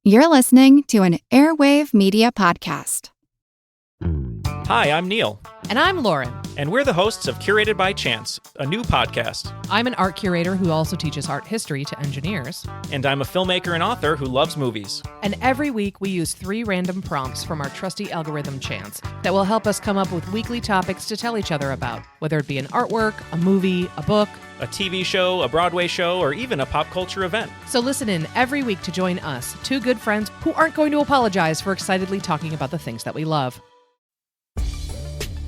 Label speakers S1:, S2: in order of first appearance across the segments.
S1: You're listening to an Airwave Media Podcast.
S2: Hi, I'm Neil.
S3: And I'm Lauren.
S2: And we're the hosts of Curated by Chance, a new podcast.
S3: I'm an art curator who also teaches art history to engineers.
S2: And I'm a filmmaker and author who loves movies.
S3: And every week we use 3 random prompts from our trusty algorithm Chance that will help us come up with weekly topics to tell each other about, whether it be an artwork, a movie, a book,
S2: a TV show, a Broadway show, or even a pop culture event.
S3: So listen in every week to join us, 2 good friends who aren't going to apologize for excitedly talking about the things that we love.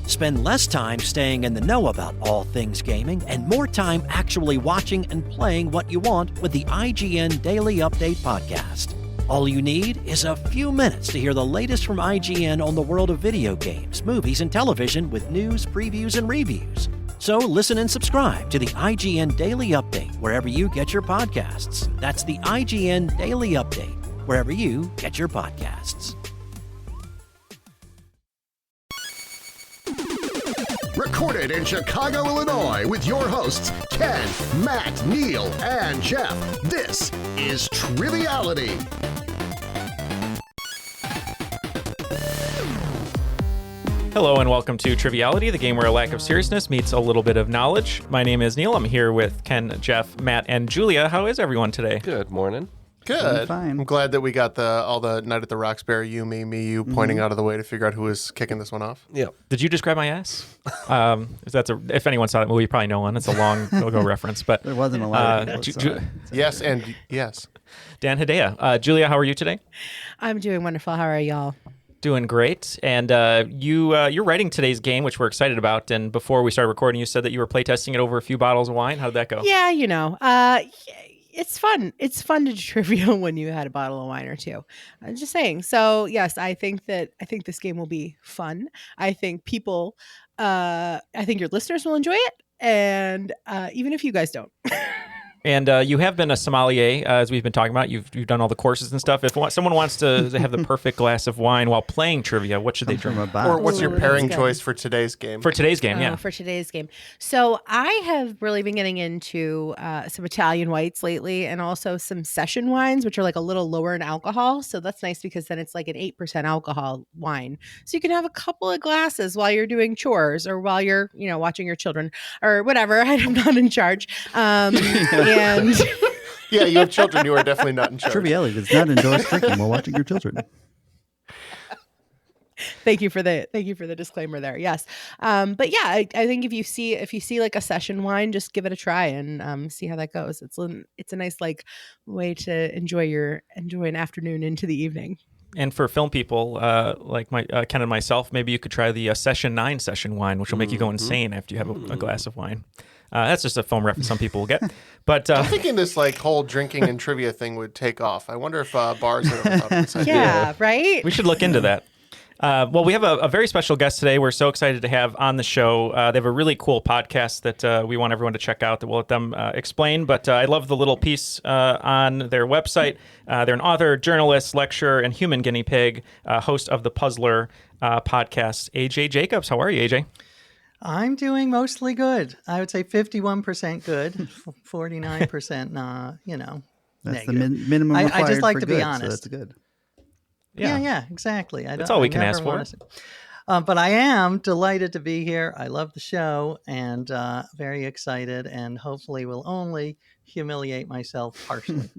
S4: Spend less time staying in the know about all things gaming and more time actually watching and playing what you want with the IGN Daily Update podcast. All you need is a few minutes to hear the latest from IGN on the world of video games, movies, and television with news, previews, and reviews. So listen and subscribe to the IGN Daily Update wherever you get your podcasts. That's the IGN Daily Update wherever you get your podcasts.
S5: Recorded in Chicago, Illinois, with your hosts, Ken, Matt, Neil, and Jeff. This is Triviality.
S2: Hello and welcome to Triviality, the game where a lack of seriousness meets a little bit of knowledge. My name is Neil. I'm here with Ken, Jeff, Matt, and Julia. How is everyone today?
S6: Good morning.
S7: Good.
S8: Fine.
S7: I'm glad that we got all the Night at the Roxbury, you, me, you pointing out of the way to figure out who was kicking this one off.
S6: Yeah.
S2: Did you describe my ass? If anyone saw that movie, you probably know one. It's a long ago reference, but
S8: There wasn't a lot of
S7: Yes, and yes.
S2: Dan Hedaya. Julia, how are you today?
S9: I'm doing wonderful. How are y'all?
S2: Doing great. And you're writing today's game, which we're excited about. And before we started recording, you said that you were playtesting it over a few bottles of wine. How did that go?
S9: Yeah, it's fun. It's fun to do trivia when you had a bottle of wine or two. I'm just saying. So yes, I think this game will be fun. I think I think your listeners will enjoy it, and even if you guys don't.
S2: And you have been a sommelier, as we've been talking about. You've done all the courses and stuff. If someone wants to have the perfect glass of wine while playing trivia, what should they drink?
S7: Or what's your pairing
S9: that's good.
S7: choice for today's game?
S2: For today's game, yeah.
S9: For today's game. So I have really been getting into some Italian whites lately, and also some session wines, which are like a little lower in alcohol. So that's nice because then it's like an 8% alcohol wine. So you can have a couple of glasses while you're doing chores or while you're, watching your children or whatever. I'm not in charge. And
S7: yeah, you have children. You are definitely not in charge.
S8: Triviality does not endorse drinking while watching your children.
S9: Thank you for the disclaimer there. Yes. But yeah, I think if you see like a session wine, just give it a try and see how that goes. It's a nice like way to enjoy an afternoon into the evening.
S2: And for film people like Ken and myself, maybe you could try the Session 9 session wine, which will make you go insane after you have a glass of wine. That's just a film reference some people will get. But
S7: I'm thinking this like whole drinking and trivia thing would take off. I wonder if bars have ever thought of this idea.
S9: Yeah, right?
S2: we should look into that. Well, we have a very special guest today. We're so excited to have on the show. They have a really cool podcast that we want everyone to check out that we'll let them explain. But I love the little piece on their website. They're an author, journalist, lecturer, and human guinea pig, host of the Puzzler podcast, AJ Jacobs. How are you, AJ?
S10: I'm doing mostly good. I would say 51% good, 49%,
S8: That's
S10: negative.
S8: the minimum required
S10: I just like
S8: for
S10: to
S8: good,
S10: be
S8: so
S10: honest.
S8: that's good.
S10: Yeah, exactly.
S2: That's all we can ask for.
S10: But I am delighted to be here. I love the show and very excited, and hopefully will only humiliate myself partially.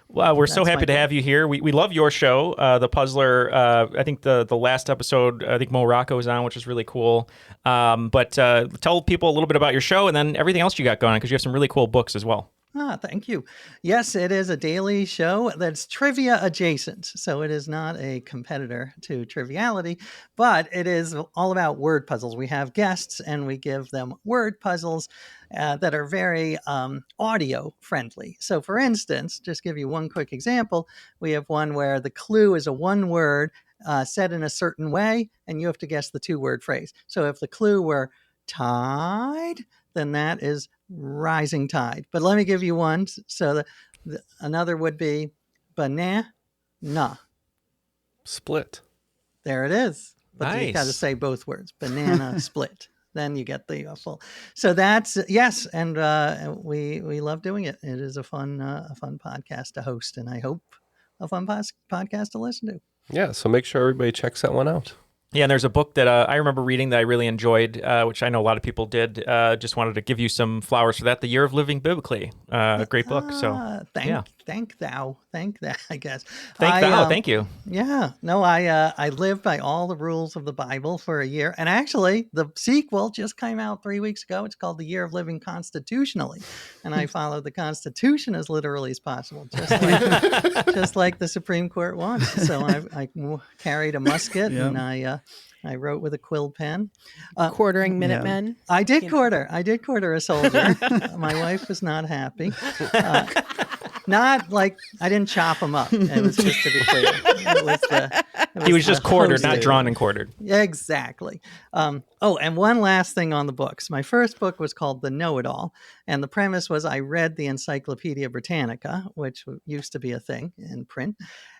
S2: Well, we're so
S10: That's
S2: happy
S10: my
S2: to have you here. We love your show, The Puzzler. I think the last episode, I think Mo Rocco was on, which is really cool. But tell people a little bit about your show and then everything else you got going on, because you have some really cool books as well.
S10: Thank you. Yes, it is a daily show that's trivia adjacent. So it is not a competitor to Triviality, but it is all about word puzzles. We have guests and we give them word puzzles that are very audio friendly. So for instance, just give you one quick example, we have one where the clue is a one word said in a certain way, and you have to guess the 2-word phrase. So if the clue were tide, then that is rising tide. But let me give you one. So another would be banana.
S6: Split.
S10: There it is. But
S2: Nice.
S10: you got to say both words. Banana split. Then you get the full. So that's yes, and we love doing it. It is a fun podcast to host, and I hope a fun podcast to listen to.
S6: Yeah, so make sure everybody checks that one out.
S2: Yeah, and there's a book that I remember reading that I really enjoyed, which I know a lot of people did. Just wanted to give you some flowers for that. The Year of Living Biblically. Great book. So
S10: thank thou, I guess.
S2: Thank you.
S10: Yeah, no, I lived by all the rules of the Bible for a year, and actually, the sequel just came out 3 weeks ago. It's called The Year of Living Constitutionally, and I followed the Constitution as literally as possible, just like the Supreme Court wants. So I carried a musket and I wrote with a quill pen.
S9: Quartering Minutemen.
S10: I did quarter a soldier. My wife was not happy. Not like I didn't chop him up. It was just to be clear.
S2: He was just quartered, not drawn and quartered.
S10: Exactly. And one last thing on the books. My first book was called The Know-It-All, and the premise was I read the Encyclopedia Britannica, which used to be a thing in print,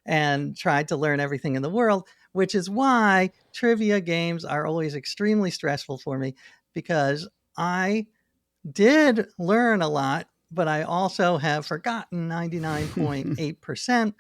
S10: and tried to learn everything in the world, which is why trivia games are always extremely stressful for me, because I did learn a lot, but I also have forgotten 99.8%.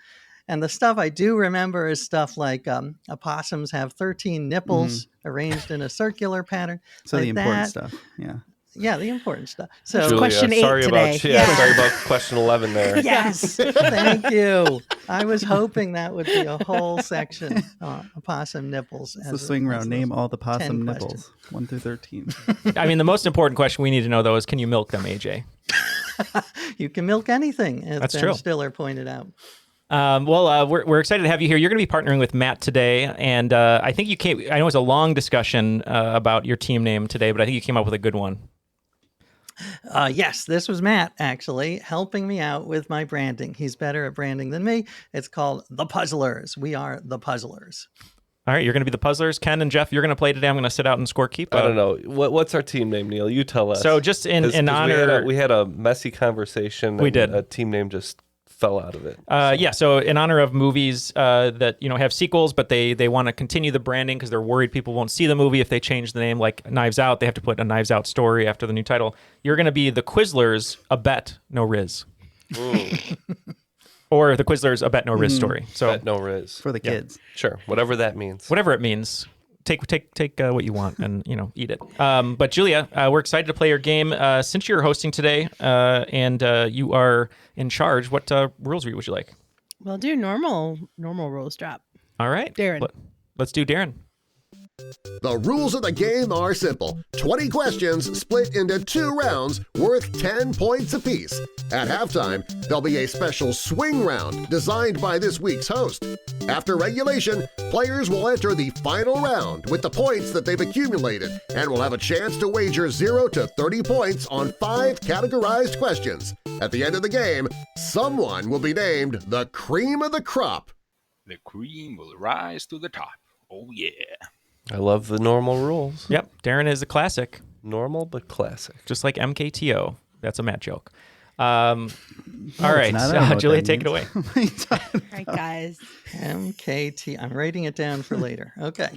S10: And the stuff I do remember is stuff like opossums have 13 nipples arranged in a circular pattern.
S8: So
S10: like
S8: the important
S10: that.
S8: stuff. Yeah.
S10: Yeah, the important stuff. So
S6: Julia,
S9: question 8
S6: sorry
S9: today.
S6: Sorry about question 11 there.
S10: Yes, thank you. I was hoping that would be a whole section, opossum nipples.
S8: It's the swing round. Name all the possum
S10: 10
S8: nipples, 1 through 13.
S2: I mean, the most important question we need to know, though, is can you milk them, AJ?
S10: You can milk anything, as
S2: That's
S10: Ben
S2: true.
S10: Stiller pointed out.
S2: We're excited to have you here. You're going to be partnering with Matt today, and I think you came. I know it was a long discussion about your team name today, but I think you came up with a good one.
S10: Yes, this was Matt, actually, helping me out with my branding. He's better at branding than me. It's called The Puzzlers. We are The Puzzlers.
S2: All right, you're going to be the Puzzlers. Ken and Jeff, you're going to play today. I'm going to sit out and score keep.
S6: I don't know. What's our team name, Neil? You tell us.
S2: So just in honor...
S6: We had a messy conversation.
S2: We did.
S6: A team name just fell out of it.
S2: So in honor of movies that have sequels, but they want to continue the branding because they're worried people won't see the movie if they change the name, like Knives Out. They have to put a Knives Out story after the new title. You're going to be the Quizzlers, a bet, no Riz. Or the Quizzlers, a bet, no Riz story. So
S6: Bet, no Riz.
S8: For the kids.
S6: Sure, whatever that means.
S2: Whatever it means. Take what you want and eat it. But Julia, we're excited to play your game. Since you're hosting today and you are in charge, what rules would you like?
S9: We'll do normal rules drop.
S2: All right,
S9: Darren.
S2: Let's do Darren.
S5: The rules of the game are simple. 20 questions split into 2 rounds worth 10 points apiece. At halftime, there'll be a special swing round designed by this week's host. After regulation, players will enter the final round with the points that they've accumulated and will have a chance to wager 0 to 30 points on 5 categorized questions. At the end of the game, someone will be named the cream of the crop.
S11: The cream will rise to the top. Oh, yeah.
S6: I love the normal rules.
S2: Yep, Darren is a classic.
S6: Normal but classic.
S2: Just like MKTO. That's a Matt joke. All right,
S8: not. I don't know what
S2: Julia,
S8: that
S2: take it
S8: means.
S2: away.
S9: All right, guys.
S10: MKT. I'm writing it down for later. Okay.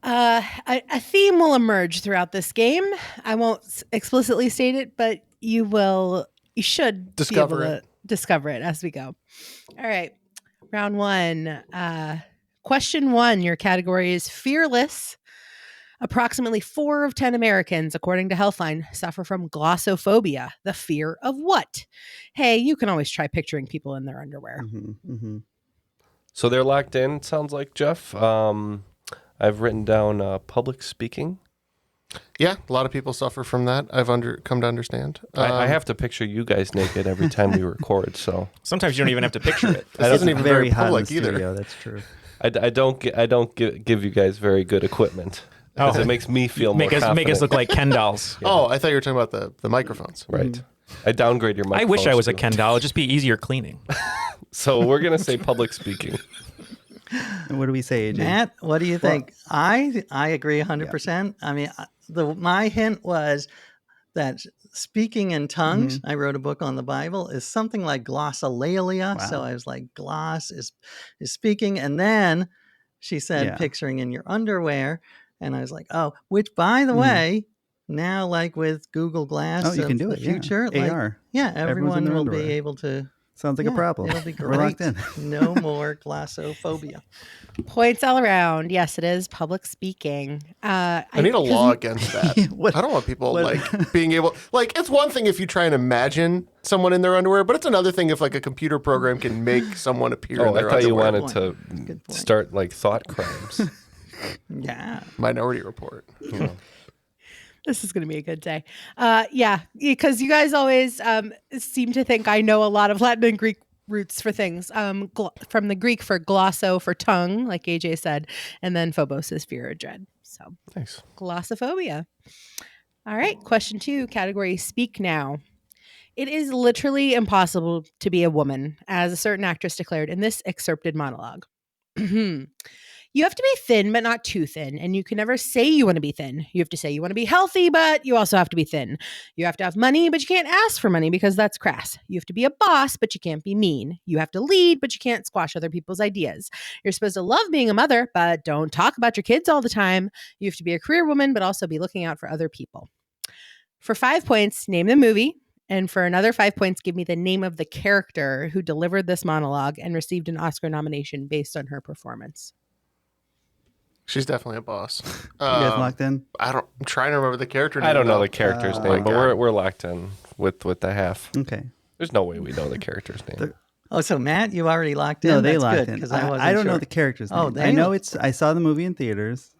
S9: A theme will emerge throughout this game. I won't explicitly state it, but you should
S7: Discover
S9: be able to discover it as we go. All right. Round 1. Question 1. Your category is fearless. Approximately 4 of 10 Americans, according to Healthline, suffer from glossophobia, the fear of what? Hey, you can always try picturing people in their underwear.
S6: So they're locked in, sounds like, Jeff. I've written down public speaking.
S7: Yeah, a lot of people suffer from that. I've come to understand.
S6: I have to picture you guys naked every time we record, so
S2: Sometimes you don't even have to picture it.
S7: It doesn't even
S8: very
S7: very
S8: hot in
S7: public
S8: the
S7: either.
S8: studio. That's true.
S6: I don't give you guys very good equipment.
S2: Oh.
S6: It makes me feel more
S2: Make us
S6: confident.
S2: look like Ken dolls.
S7: Oh, I thought you were talking about the microphones.
S6: Right. I downgrade your
S2: I
S6: microphone.
S2: wish I was a Ken doll. It'd just be easier cleaning.
S6: So we're going to say public speaking.
S8: And what do we say, AJ?
S10: Matt, what do you think? I agree 100%. I mean, my hint was that speaking in tongues, I wrote a book on the Bible, is something like glossolalia.
S8: Wow.
S10: So I was like, gloss is speaking. And then she said
S8: Yeah.
S10: picturing in your underwear. And I was like, oh, which by the way, now like with Google Glass
S8: Oh, you
S10: of
S8: can do
S10: the
S8: it. Yeah.
S10: future, like,
S8: AR.
S10: yeah,
S8: Everyone's in
S10: everyone
S8: their
S10: will
S8: underwear.
S10: be able to
S8: Sounds like a problem.
S10: It'll be
S8: We're locked
S10: great.
S8: in.
S10: No more glossophobia.
S9: Points all around. Yes, it is public speaking.
S7: I need a law against that.
S8: What-
S7: I don't want people
S8: what-
S7: like being able like it's one thing if you try and imagine someone in their underwear, but it's another thing if like a computer program can make someone appear in
S6: Oh, I
S7: their
S6: thought you
S7: underwear.
S6: wanted
S10: Good
S6: to
S10: point.
S6: start like thought crimes.
S10: Yeah.
S7: Minority Report.
S6: You know.
S9: This is going to be a good day. Yeah, because you guys always seem to think I know a lot of Latin and Greek roots for things. From the Greek for glosso for tongue, like AJ said, and then phobos is fear or dread. So
S6: Thanks.
S9: glossophobia. All right, question 2, category speak now. It is literally impossible to be a woman, as a certain actress declared in this excerpted monologue. You have to be thin, but not too thin. And you can never say you want to be thin. You have to say you want to be healthy, but you also have to be thin. You have to have money, but you can't ask for money because that's crass. You have to be a boss, but you can't be mean. You have to lead, but you can't squash other people's ideas. You're supposed to love being a mother, but don't talk about your kids all the time. You have to be a career woman, but also be looking out for other people. For 5 points, name the movie. And for another 5 points, give me the name of the character who delivered this monologue and received an Oscar nomination based on her performance.
S7: She's definitely a boss.
S8: You guys locked in?
S7: I'm trying to remember the character name.
S6: I don't know
S7: though.
S6: the character's
S7: Oh
S6: name,
S7: my
S6: but
S7: God.
S6: we're locked in with the half.
S8: Okay.
S6: There's no way we know the character's name.
S10: Oh, so Matt, you already locked in?
S8: No, they
S10: That's
S8: locked
S10: good,
S8: in.
S10: 'cause I wasn't
S8: I don't know
S10: sure.
S8: the character's
S10: Oh,
S8: name.
S10: they
S8: I know
S10: looked-
S8: I saw the movie in theaters.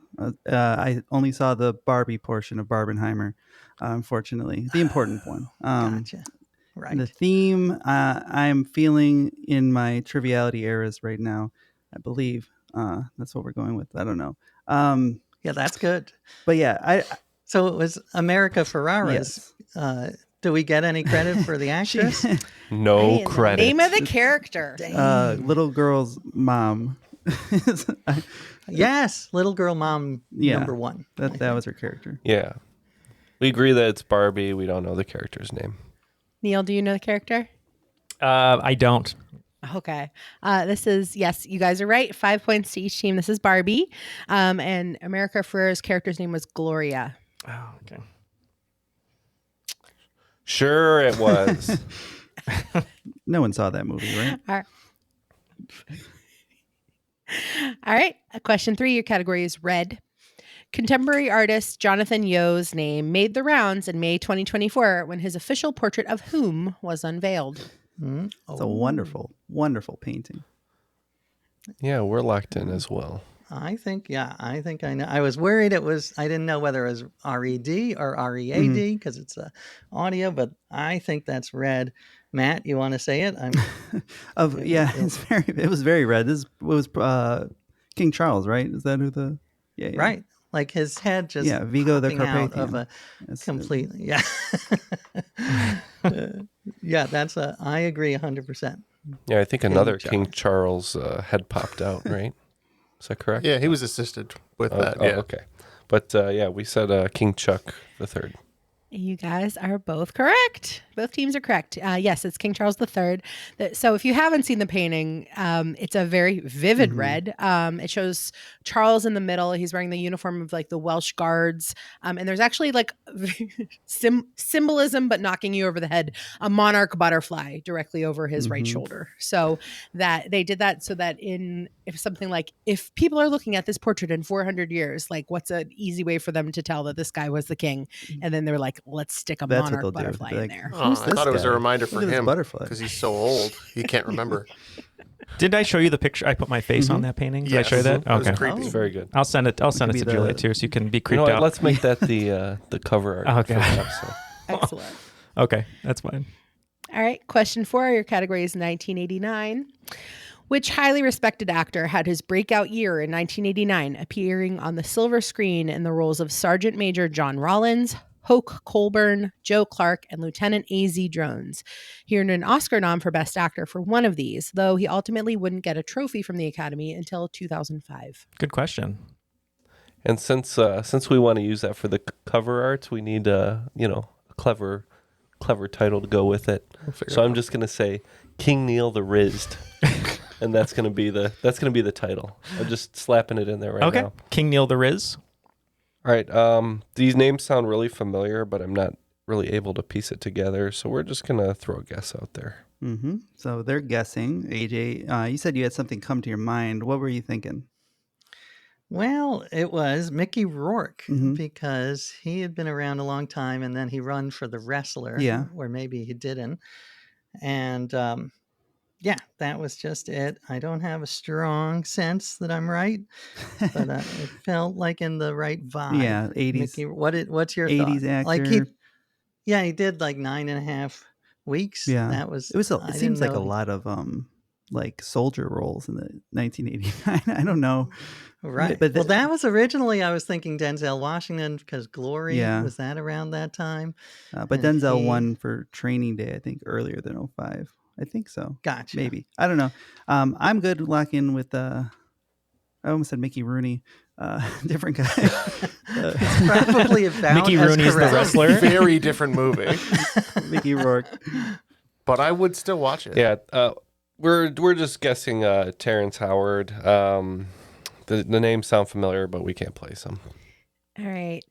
S8: I only saw the Barbie portion of Barbenheimer, unfortunately. The important one.
S10: Gotcha. Right.
S8: The theme I'm feeling in my triviality eras right now, I believe. That's what we're going with. I don't know.
S10: Yeah, that's good.
S8: But yeah,
S10: So it was America Ferrara's. Do we get any credit for the actress?
S6: No
S9: Hey,
S6: credit.
S9: Name of the character.
S8: little girl's mom.
S10: Yes, little girl mom
S8: Yeah.
S10: number 1.
S8: That was her character.
S6: Yeah. We agree that it's Barbie. We don't know the character's name.
S9: Neil, do you know the character?
S2: I don't.
S9: Okay. This is, yes, you guys are right. 5 points to each team. This is Barbie. And America Ferrera's character's name was Gloria.
S2: Oh, okay.
S6: Sure, it was.
S8: No one saw that movie, right?
S9: All right. Question 3, your category is red. Contemporary artist Jonathan Yeo's name made the rounds in May 2024 when his official portrait of whom was unveiled.
S8: It's a wonderful, wonderful painting.
S6: Yeah, we're locked in as well.
S10: I think I know. I was worried I didn't know whether it was RED or READ because it's audio, but I think that's red. Matt, you want to say it?
S8: It was very red. This was King Charles, right? Is that who the
S10: Right. Like his head just
S8: Vigo the
S10: popping out
S8: Carpathian.
S10: of a completely yeah. That's I agree 100%.
S6: Yeah, I think another
S10: King
S6: King Charles head popped out, right? Is that correct?
S7: Yeah, he was assisted with that. Yeah.
S6: Okay. But yeah, we said King Chuck the Third.
S9: You guys are both correct. Both teams are correct. Yes, it's King Charles III. So if you haven't seen the painting, it's a very vivid red. It shows Charles in the middle. He's wearing the uniform of like the Welsh Guards. And there's actually like symbolism, but knocking you over the head, a monarch butterfly directly over his right shoulder. So that they did that so that if people are looking at this portrait in 400 years, like what's an easy way for them to tell that this guy was the king? And then they're like, let's stick a
S8: That's what
S9: monarch
S8: they'll do.
S9: butterfly
S8: They'll
S9: in
S8: be like,
S9: there.
S7: Oh, I thought it was a
S8: guy?
S7: reminder for
S8: Look at this
S7: him
S8: butterfly.
S7: because he's so old he can't remember.
S2: Did I show you the picture? I put my face on that painting. Did I show you that?
S7: It was
S2: Okay.
S7: creepy.
S6: It's very good.
S2: I'll send it. I'll send it
S8: be
S2: to
S8: the-
S2: Julia too, so you can be
S6: You
S2: creeped
S6: know what?
S2: out.
S6: Let's make that the cover art
S2: Okay.
S6: for the episode.
S9: Excellent.
S2: Okay, that's fine.
S9: All right. Question 4. Your category is 1989. Which highly respected actor had his breakout year in 1989, appearing on the silver screen in the roles of Sergeant Major John Rollins, Hoke Colburn, Joe Clark, and Lieutenant A.Z. Drones? He earned an Oscar nom for Best Actor for one of these, though he ultimately wouldn't get a trophy from the Academy until 2005.
S2: Good question.
S6: And since we want to use that for the cover art, we need a clever title to go with it. So I'm just gonna say King Neil the Rizzed, and that's gonna be the title. I'm just slapping it in there right
S2: Okay.
S6: now.
S2: King Neil the Riz.
S6: All right. These names sound really familiar, but I'm not really able to piece it together. So we're just gonna throw a guess out there.
S8: So they're guessing. AJ, you said you had something come to your mind. What were you thinking?
S10: Well, it was Mickey Rourke because he had been around a long time and then he run for the wrestler.
S8: Yeah.
S10: Or maybe he didn't. And yeah, that was just it. I don't have a strong sense that I'm right, but it felt like in the right vibe.
S8: Yeah, 80s.
S10: Mickey, what's your
S8: 80s
S10: thought?
S8: actor.
S10: Like he did like 9.5 weeks.
S8: Yeah.
S10: That was.
S8: It seems like a lot of like soldier roles in the 1989. I don't know.
S10: Right.
S8: But
S10: well, that was originally, I was thinking Denzel Washington because Glory,
S8: Yeah.
S10: was that around that time?
S8: But
S10: And
S8: Denzel
S10: he-
S8: won for Training Day, I think, earlier than 05. I think so.
S10: Gotcha.
S8: Maybe. I don't know. I'm good lock in with I almost said Mickey Rooney. Different guy.
S10: It's probably about
S2: Mickey
S10: as
S2: Rooney's the
S10: correct.
S2: wrestler.
S7: Very different movie,
S8: Mickey Rourke.
S7: but I would still watch it.
S6: Yeah, we're just guessing Terrence Howard. The names sound familiar, but we can't place them.
S9: All right.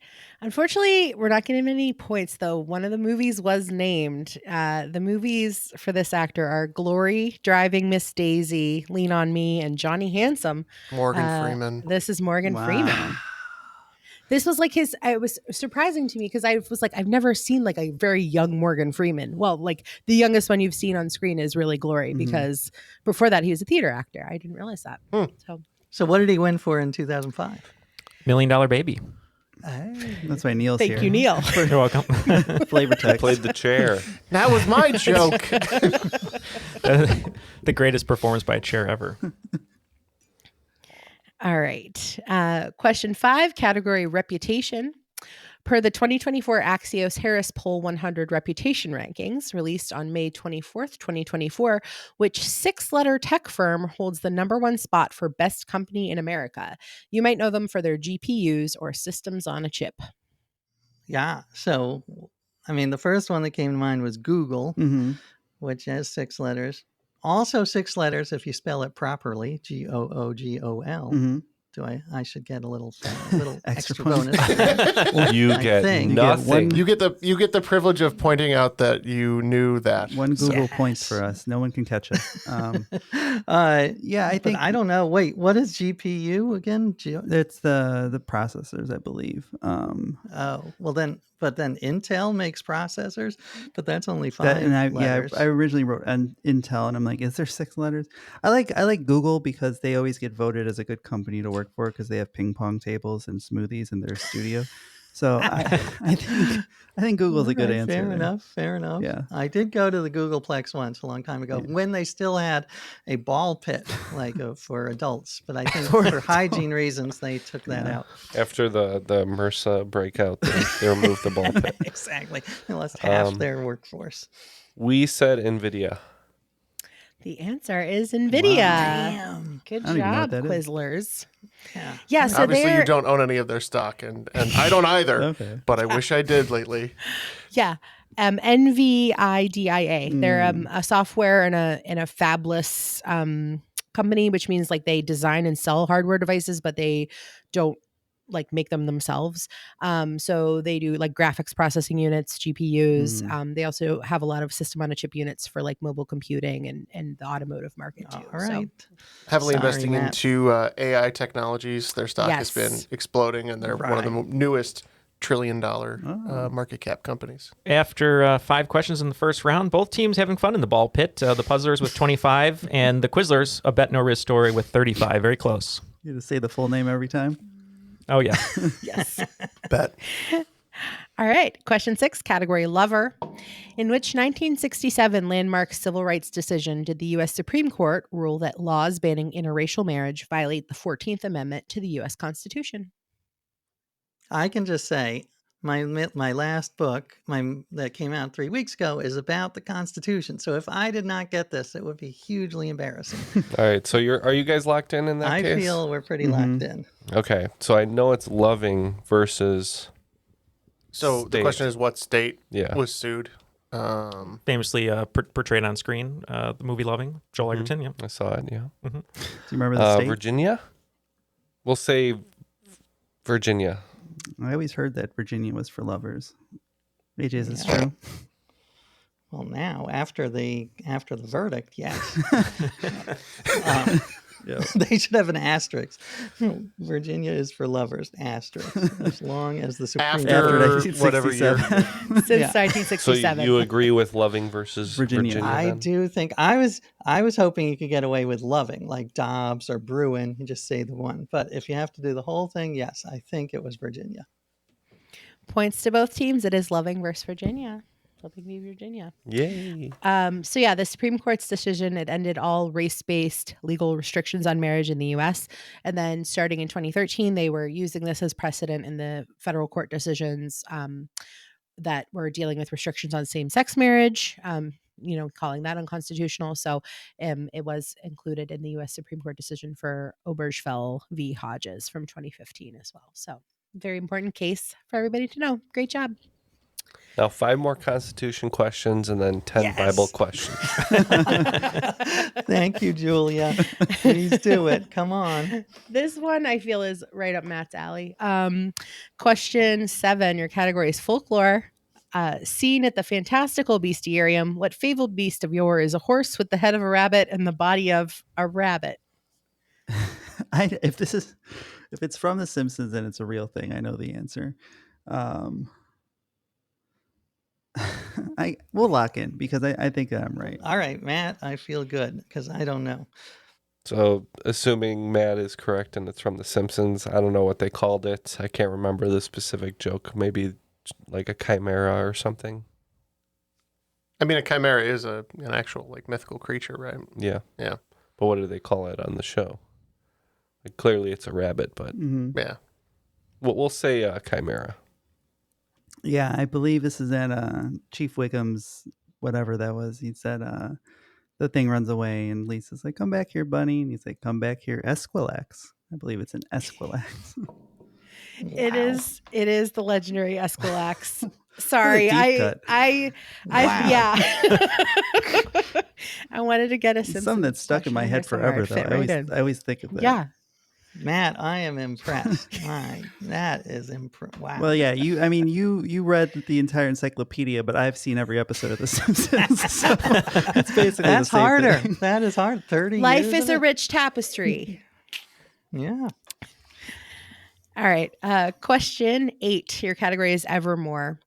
S9: Unfortunately, we're not getting any points, though. One of the movies was named. The movies for this actor are Glory, Driving Miss Daisy, Lean on Me, and Johnny Handsome.
S7: Morgan Freeman.
S9: This is Morgan Freeman. This was like it was surprising to me because I was like, I've never seen like a very young Morgan Freeman. Well, like the youngest one you've seen on screen is really Glory because before that he was a theater actor. I didn't realize that.
S10: So what did he win for in 2005?
S2: $1 Million Baby.
S8: That's why Neil's here.
S9: Thank you, Neil.
S2: You're welcome.
S8: Flavor
S6: I
S8: text.
S6: played the chair.
S7: That was my joke.
S2: The greatest performance by a chair ever.
S9: All right. Question 5, category reputation. Per the 2024 Axios Harris Poll 100 Reputation Rankings, released on May 24th, 2024, which 6-letter tech firm holds the #1 spot for best company in America? You might know them for their GPUs or systems on a chip.
S10: Yeah. So, I mean, the first one that came to mind was Google, which has 6 letters. Also 6 letters if you spell it properly, Googol. I should get a little extra bonus.
S6: You get
S10: think.
S6: nothing.
S7: You get the privilege of pointing out that you knew that.
S8: One Google points for us. No one can catch us. Yeah, I think
S10: I don't know. Wait, what is GPU again?
S8: it's the processors, I believe.
S10: Oh, well then, but then Intel makes processors, but that's only 5 letters.
S8: I originally wrote Intel, and I'm like, is there 6 letters? I like Google because they always get voted as a good company to work for because they have ping pong tables and smoothies in their studio. So I think Google's a good
S10: Right,
S8: answer.
S10: Fair enough.
S8: Yeah.
S10: I did go to the Googleplex once a long time ago when they still had a ball pit for adults, but I think for hygiene reasons they took that out.
S6: After the MRSA breakout, they removed the ball pit.
S10: Exactly. They lost half their workforce.
S6: We said NVIDIA.
S9: The answer is NVIDIA.
S10: Damn.
S9: Good
S8: I don't even know what
S9: job,
S8: that is.
S9: Twizzlers.
S10: Yeah.
S9: Yeah, so
S7: Obviously,
S9: they're
S7: you don't own any of their stock, and I don't either.
S8: Okay.
S7: But I wish I did lately.
S9: Yeah. NVIDIA. They're a software and a fabless company, which means like they design and sell hardware devices, but they don't like make them themselves. So they do like graphics processing units, GPUs. They also have a lot of system on a chip units for like mobile computing and the automotive market too.
S10: All right.
S7: Heavily
S10: Sorry,
S7: investing
S10: Matt.
S7: into AI technologies. Their stock has been exploding, and they're one of the newest trillion-dollar market cap companies.
S2: After 5 questions in the first round, both teams having fun in the ball pit. The Puzzlers with 25 and the Quizzlers, a Bet No Risk story with 35. Very close.
S8: You have to say the full name every time.
S2: Oh, yeah.
S9: Yes.
S7: Bet.
S9: All right. Question 6, category lover. In which 1967 landmark civil rights decision did the U.S. Supreme Court rule that laws banning interracial marriage violate the 14th Amendment to the U.S. Constitution?
S10: I can just say my last book that came out 3 weeks ago is about the Constitution. So if I did not get this, it would be hugely embarrassing.
S6: All right, so are you guys locked in that
S10: I
S6: case?
S10: feel we're pretty locked in.
S6: Okay, so I know it's loving versus.
S7: So the
S6: state.
S7: question is, what state
S6: Yeah.
S7: was sued?
S2: Famously portrayed on screen, the movie Loving, Joel Egerton. Yeah.
S6: I saw it. Yeah.
S8: Do you remember the state?
S6: Virginia. We'll say Virginia.
S8: I always heard that Virginia was for lovers. AJ, is this true?
S10: Well, now after the verdict, yes. They should have an asterisk. Virginia is for lovers, asterisk. As long as the Supreme
S7: Court, whatever year.
S9: Since 1967.
S6: So you agree with Loving versus Virginia?
S10: I
S6: then?
S10: do think I was hoping you could get away with Loving, like Dobbs or Bruin. You just say the one. But if you have to do the whole thing, yes, I think it was Virginia.
S9: Points to both teams. It is Loving versus Virginia. Loving v. Virginia.
S6: Yay.
S9: So yeah, the Supreme Court's decision, it ended all race-based legal restrictions on marriage in the U.S. And then starting in 2013, they were using this as precedent in the federal court decisions that were dealing with restrictions on same-sex marriage, calling that unconstitutional. So it was included in the U.S. Supreme Court decision for Obergefell v. Hodges from 2015 as well. So very important case for everybody to know. Great job.
S6: Now 5 more Constitution questions and then 10 Bible questions.
S10: Thank you, Julia. Please do it. Come on.
S9: This one I feel is right up Matt's alley. Question 7, your category is folklore. Seen at the Fantastical Bestiarium, what fabled beast of yore is a horse with the head of a rabbit and the body of a rabbit?
S8: If it's from The Simpsons and it's a real thing, I know the answer. We'll lock in because I think I'm right.
S10: All right, Matt, I feel good because I don't know.
S6: So assuming Matt is correct and it's from The Simpsons, I don't know what they called it. I can't remember the specific joke. Maybe like a chimera or something.
S7: I mean, a chimera is an actual like mythical creature, right?
S6: Yeah.
S7: Yeah.
S6: But what do they call it on the show? Like, clearly it's a rabbit, but
S7: yeah.
S6: We'll say chimera.
S8: Yeah, I believe this is at Chief Wickham's, whatever that was. He said the thing runs away and Lisa's like, come back here, bunny. And he's like, come back here, Esquilax. I believe it's an Esquilax.
S9: It is the legendary Esquilax. Sorry,
S8: yeah.
S9: I wanted to get a Simpsons.
S8: Something that's stuck in my head forever, though. I always think of that.
S9: Yeah.
S10: Matt, I am impressed. That is wow.
S8: Well, yeah, you read the entire encyclopedia, but I've seen every episode of The Simpsons. So it's basically
S10: that's
S8: the same
S10: harder.
S8: thing.
S10: That is hard. 30
S9: Life
S10: years
S9: is a rich tapestry.
S10: Yeah.
S9: All right. Question 8. Your category is Evermore.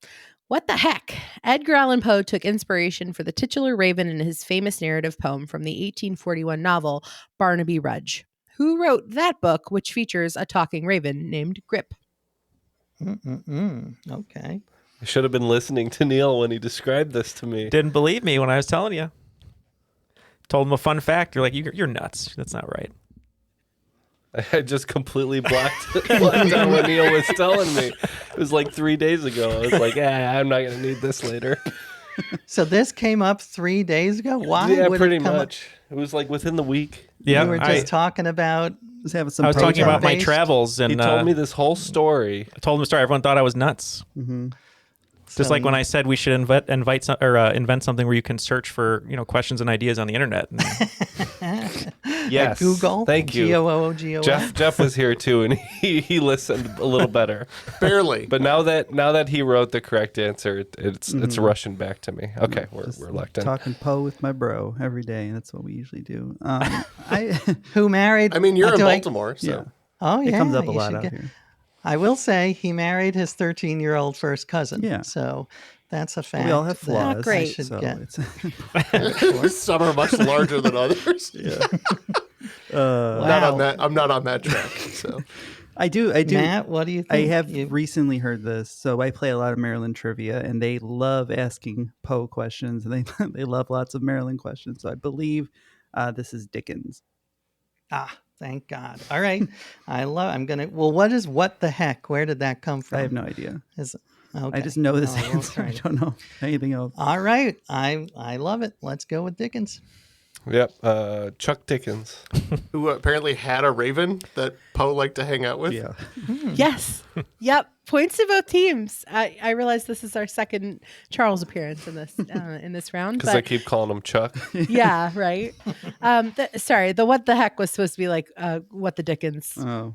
S9: What the heck? Edgar Allan Poe took inspiration for the titular raven in his famous narrative poem from the 1841 novel Barnaby Rudge. Who wrote that book, which features a talking raven named Grip?
S10: Okay.
S6: I should have been listening to Neil when he described this to me.
S2: Didn't believe me when I was telling you. Told him a fun fact. You're like, you're nuts. That's not right.
S6: I just completely blocked out what Neil was telling me. It was like 3 days ago. I was like, I'm not going to need this later.
S10: So this came up 3 days ago? Why?
S6: Yeah,
S10: would
S6: pretty
S10: it come
S6: much. It was like within the week.
S2: Yeah,
S10: you were just talking about.
S8: Just having some.
S2: I was talking about my
S10: based.
S2: travels, and
S6: he told me this whole story.
S2: I told him the story. Everyone thought I was nuts.
S8: Mm-hmm.
S2: Just like when I said we should invent something where you can search for questions and ideas on the internet.
S6: Yes,
S10: Google.
S6: Thank you.
S10: GOOGO.
S6: Jeff was here too, and he listened a little better.
S7: Barely.
S6: But now that he wrote the correct answer, it's rushing back to me. Okay, we're locked in.
S8: Talking Poe with my bro every day. That's what we usually do.
S10: Who married?
S7: I mean, you're in Baltimore, so.
S8: Yeah.
S10: Oh yeah,
S8: it comes up a lot out here.
S10: I will say he married his 13-year-old first cousin.
S8: Yeah.
S10: So that's a fact.
S8: We all have flaws.
S9: Not great.
S8: So
S7: Some are much larger than others.
S8: Yeah.
S7: I'm not on that track. So
S8: I do.
S10: Matt, what do you think?
S8: I have recently heard this. So I play a lot of Maryland trivia, and they love asking Poe questions, and they love lots of Maryland questions. So I believe this is Dickens.
S10: Thank God. All right. What the heck? Where did that come from?
S8: I have no idea.
S10: Okay.
S8: I just know this answer. I don't know anything else.
S10: All right. I love it. Let's go with Dickens.
S6: Yep. Chuck Dickens.
S7: Who apparently had a raven that Poe liked to hang out with.
S8: Yeah.
S9: Yes. Yep. Points to both teams. I realize this is our second Charles appearance in this round.
S6: Because I keep calling him Chuck.
S9: Yeah, right. The what the heck was supposed to be like what the Dickens.
S8: Oh,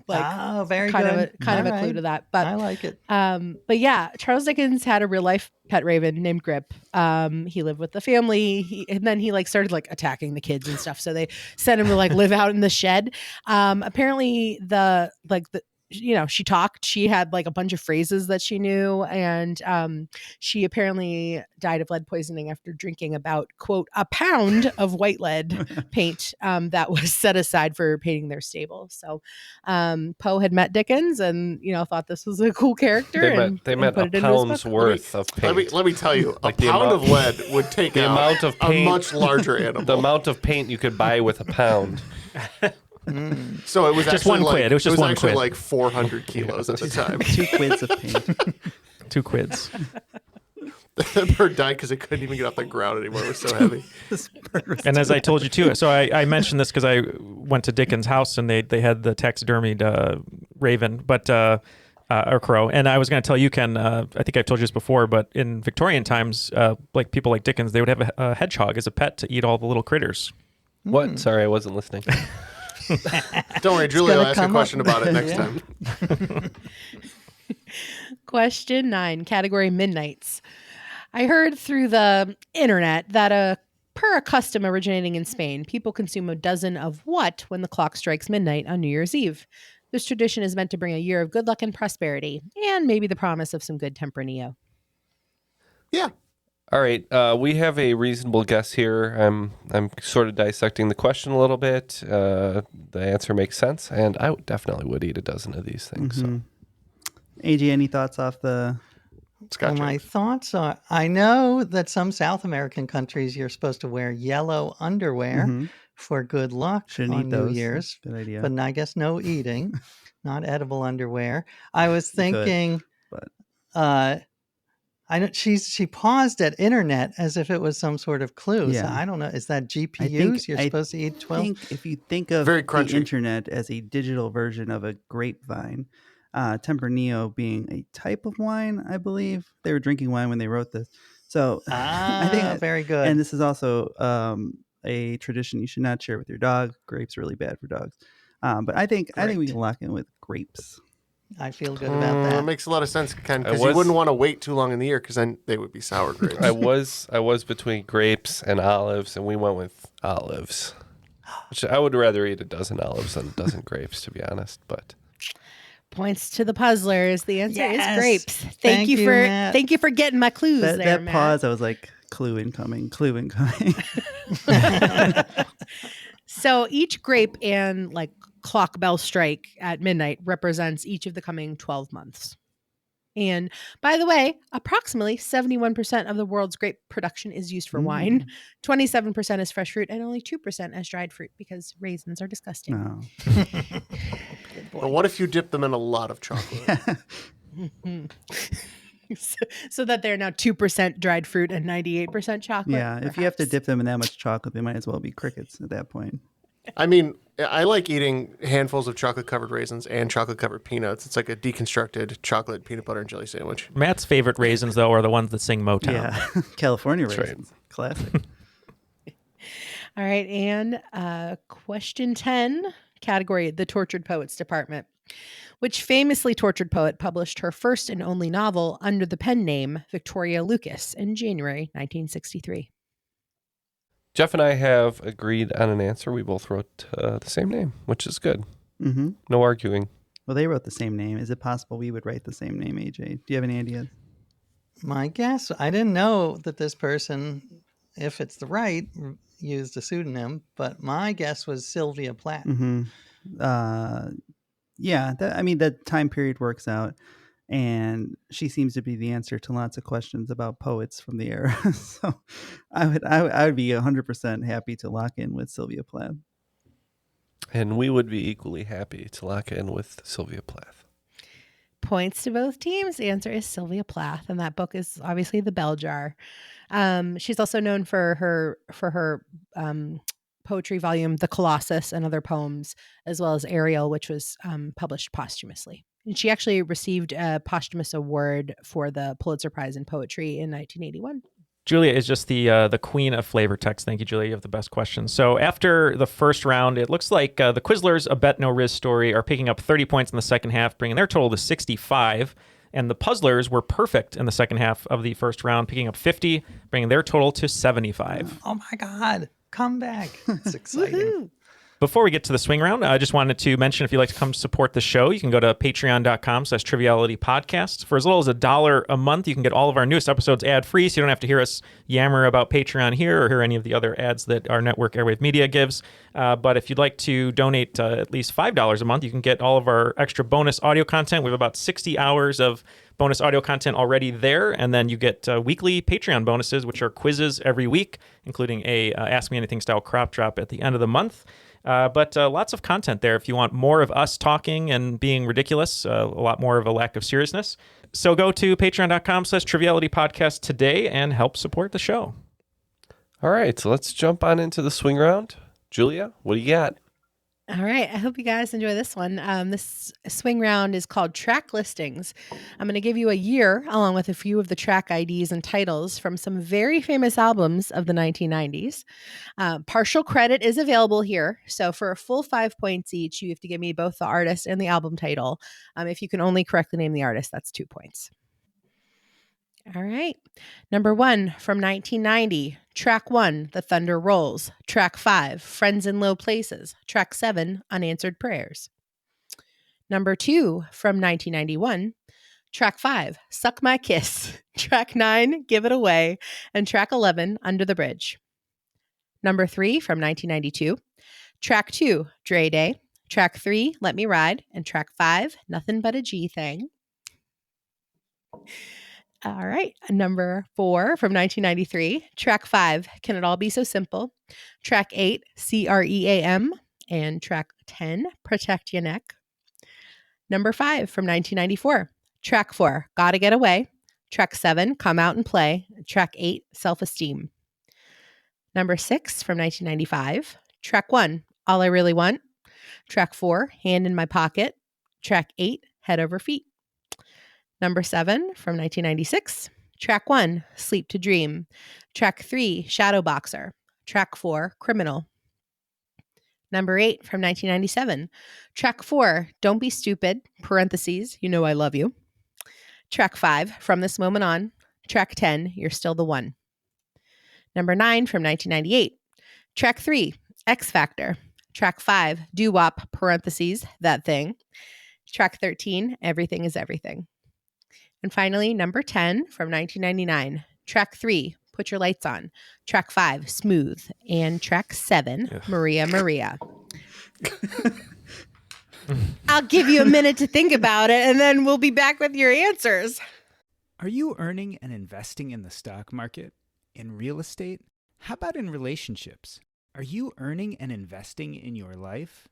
S10: very
S9: kind
S10: good.
S9: Of a clue to that. But
S10: I like it.
S9: But yeah, Charles Dickens had a real life pet raven named Grip. He lived with the family, and then he started attacking the kids and stuff. So they sent him to live out in the shed. Apparently she talked. She had a bunch of phrases that she knew, and she apparently died of lead poisoning after drinking about, quote, a pound of white lead paint that was set aside for painting their stable. So Poe had met Dickens and thought this was a cool character.
S6: They met a pound's worth of paint.
S7: Let me tell you, a pound of lead would take
S6: the
S7: out
S6: amount of paint,
S7: a much larger animal.
S6: The amount of paint you could buy with a pound.
S7: So it was
S2: just
S7: actually
S2: one quid. It was just one
S7: actually
S2: quid.
S7: 400 kilos at the time.
S8: 2 quids of paint.
S2: 2 quids.
S7: The bird died because it couldn't even get off the ground anymore. It was so heavy.
S2: And as I told you too, so I mentioned this because I went to Dickens' house and they had the taxidermied raven, or crow. And I was going to tell you, Ken, I think I've told you this before, but in Victorian times, people like Dickens, they would have a hedgehog as a pet to eat all the little critters.
S6: What? Sorry, I wasn't listening.
S7: Don't worry, Julia will ask a question about it next time.
S9: Question 9, category Midnights. I heard through the internet that per a custom originating in Spain, people consume a dozen of what when the clock strikes midnight on New Year's Eve? This tradition is meant to bring a year of good luck and prosperity, and maybe the promise of some good tempranillo.
S7: Yeah.
S6: All right, we have a reasonable guess here. I'm sort of dissecting the question a little bit. The answer makes sense, and I definitely would eat a dozen of these things.
S8: Mm-hmm. AJ, any thoughts off the
S7: Scotch?
S10: My thoughts are, I know that some South American countries you're supposed to wear yellow underwear for good luck
S8: Shouldn't
S10: on
S8: eat
S10: New
S8: those.
S10: Year's.
S8: Good idea.
S10: But I guess no eating, not edible underwear. I was thinking, I know she paused at internet as if it was some sort of clue.
S8: Yeah.
S10: So I don't know. Is that GPUs? You're supposed to eat 12?
S8: If you think of
S7: Very
S8: the
S7: crunchy.
S8: internet as a digital version of a grapevine, Tempranillo being a type of wine, I believe they were drinking wine when they wrote this. So I think
S10: very good.
S8: And this is also a tradition you should not share with your dog. Grapes are really bad for dogs. But I think we can lock in with grapes.
S10: I feel good about that.
S7: That makes a lot of sense, Ken, because you wouldn't want to wait too long in the year because then they would be sour grapes.
S6: I was between grapes and olives, and we went with olives. Which I would rather eat a dozen olives than a dozen grapes, to be honest. But
S9: Points to the puzzlers. The answer
S10: Yes.
S9: is grapes.
S10: Thank you, Matt.
S9: Thank you for getting my clues there,
S8: That
S9: Matt.
S8: pause, I was like, clue incoming.
S9: So each grape and clock bell strike at midnight represents each of the coming 12 months. And by the way, approximately 71% of the world's grape production is used for wine, 27% as fresh fruit, and only 2% as dried fruit because raisins are disgusting.
S8: No.
S7: But what if you dip them in a lot of chocolate?
S9: So that they're now 2% dried fruit and 98% chocolate?
S8: Yeah, if you have to dip them in that much chocolate, they might as well be crickets at that point.
S7: I mean, I like eating handfuls of chocolate-covered raisins and chocolate-covered peanuts. It's like a deconstructed chocolate peanut butter and jelly sandwich.
S2: Matt's favorite raisins, though, are the ones that sing Motown.
S8: Yeah, California
S6: That's
S8: raisins. Classic.
S9: All right, and question 10, category, the Tortured Poets Department. Which famously tortured poet published her first and only novel under the pen name Victoria Lucas in January 1963?
S6: Jeff and I have agreed on an answer. We both wrote the same name, which is good.
S8: Mm-hmm.
S6: No arguing.
S8: Well, they wrote the same name. Is it possible we would write the same name, AJ? Do you have any ideas?
S10: My guess, I didn't know that this person, if it's the right, used a pseudonym, but my guess was Sylvia Plath.
S8: Mm-hmm. Yeah, that time period works out. And she seems to be the answer to lots of questions about poets from the era. So I would be 100% happy to lock in with Sylvia Plath.
S6: And we would be equally happy to lock in with Sylvia Plath.
S9: Points to both teams. The answer is Sylvia Plath, and that book is obviously The Bell Jar. She's also known for her poetry volume, The Colossus, and other poems, as well as Ariel, which was published posthumously She actually received a posthumous award for the Pulitzer Prize in Poetry in 1981.
S2: Julia is just the queen of flavor text. Thank you, Julia. You have the best questions. So after the first round, it looks like the Quizlers, A Bet No Riz Story, are picking up 30 points in the second half, bringing their total to 65. And the Puzzlers were perfect in the second half of the first round, picking up 50, bringing their total to 75.
S10: Oh my God. Come back. It's exciting.
S2: Before we get to the swing round, I just wanted to mention if you'd like to come support the show, you can go to patreon.com/trivialitypodcast. For as little as $1 a month, you can get all of our newest episodes ad-free, so you don't have to hear us yammer about Patreon here or hear any of the other ads that our network Airwave Media gives. But if you'd like to donate at least $5 a month, you can get all of our extra bonus audio content. We have about 60 hours of bonus audio content already there, and then you get weekly Patreon bonuses, which are quizzes every week, including a Ask Me Anything style crop drop at the end of the month. But lots of content there if you want more of us talking and being ridiculous, a lot more of a lack of seriousness. So go to patreon.com/trivialitypodcast today and help support the show.
S6: All right, so let's jump on into the swing round. Julia, what do you got?
S9: All right. I hope you guys enjoy this one. This swing round is called Track Listings. I'm going to give you a year along with a few of the track IDs and titles from some very famous albums of the 1990s. Partial credit is available here. So for a full 5 points each, you have to give me both the artist and the album title. If you can only correctly name the artist, that's 2 points. All right. Number 1 from 1990, track 1, The Thunder Rolls. Track 5, Friends in Low Places. Track 7, Unanswered Prayers. Number 2 from 1991, track 5, Suck My Kiss. Track 9, Give It Away. And track 11, Under the Bridge. Number 3 from 1992, track 2, Dre Day. Track 3, Let Me Ride. And track 5, Nothing But a G Thing. All right. Number 4 from 1993, track 5, Can It All Be So Simple. Track 8, CREAM. And track 10, Protect Your Neck. Number 5 from 1994, track 4, Gotta Get Away. Track 7, Come Out and Play. Track 8, Self-Esteem. Number 6 from 1995, track 1, All I Really Want. Track 4, Hand in My Pocket. Track 8, Head Over Feet. Number 7 from 1996, track 1, Sleep to Dream. Track 3, Shadow Boxer. Track 4, Criminal. Number 8 from 1997, track 4, Don't Be Stupid, parentheses, You Know I Love You. Track 5, From This Moment On. Track 10, You're Still the One. Number 9 from 1998, track 3, X Factor. Track 5, Doo Wop, parentheses, That Thing. Track 13, Everything is Everything. And finally, number 10 from 1999, track 3, Put Your Lights On. Track 5, Smooth. And track 7, Maria Maria. I'll give you a minute to think about it, and then we'll be back with your answers.
S12: Are you earning and investing in the stock market? In real estate? How about in relationships? Are you earning and investing in your life?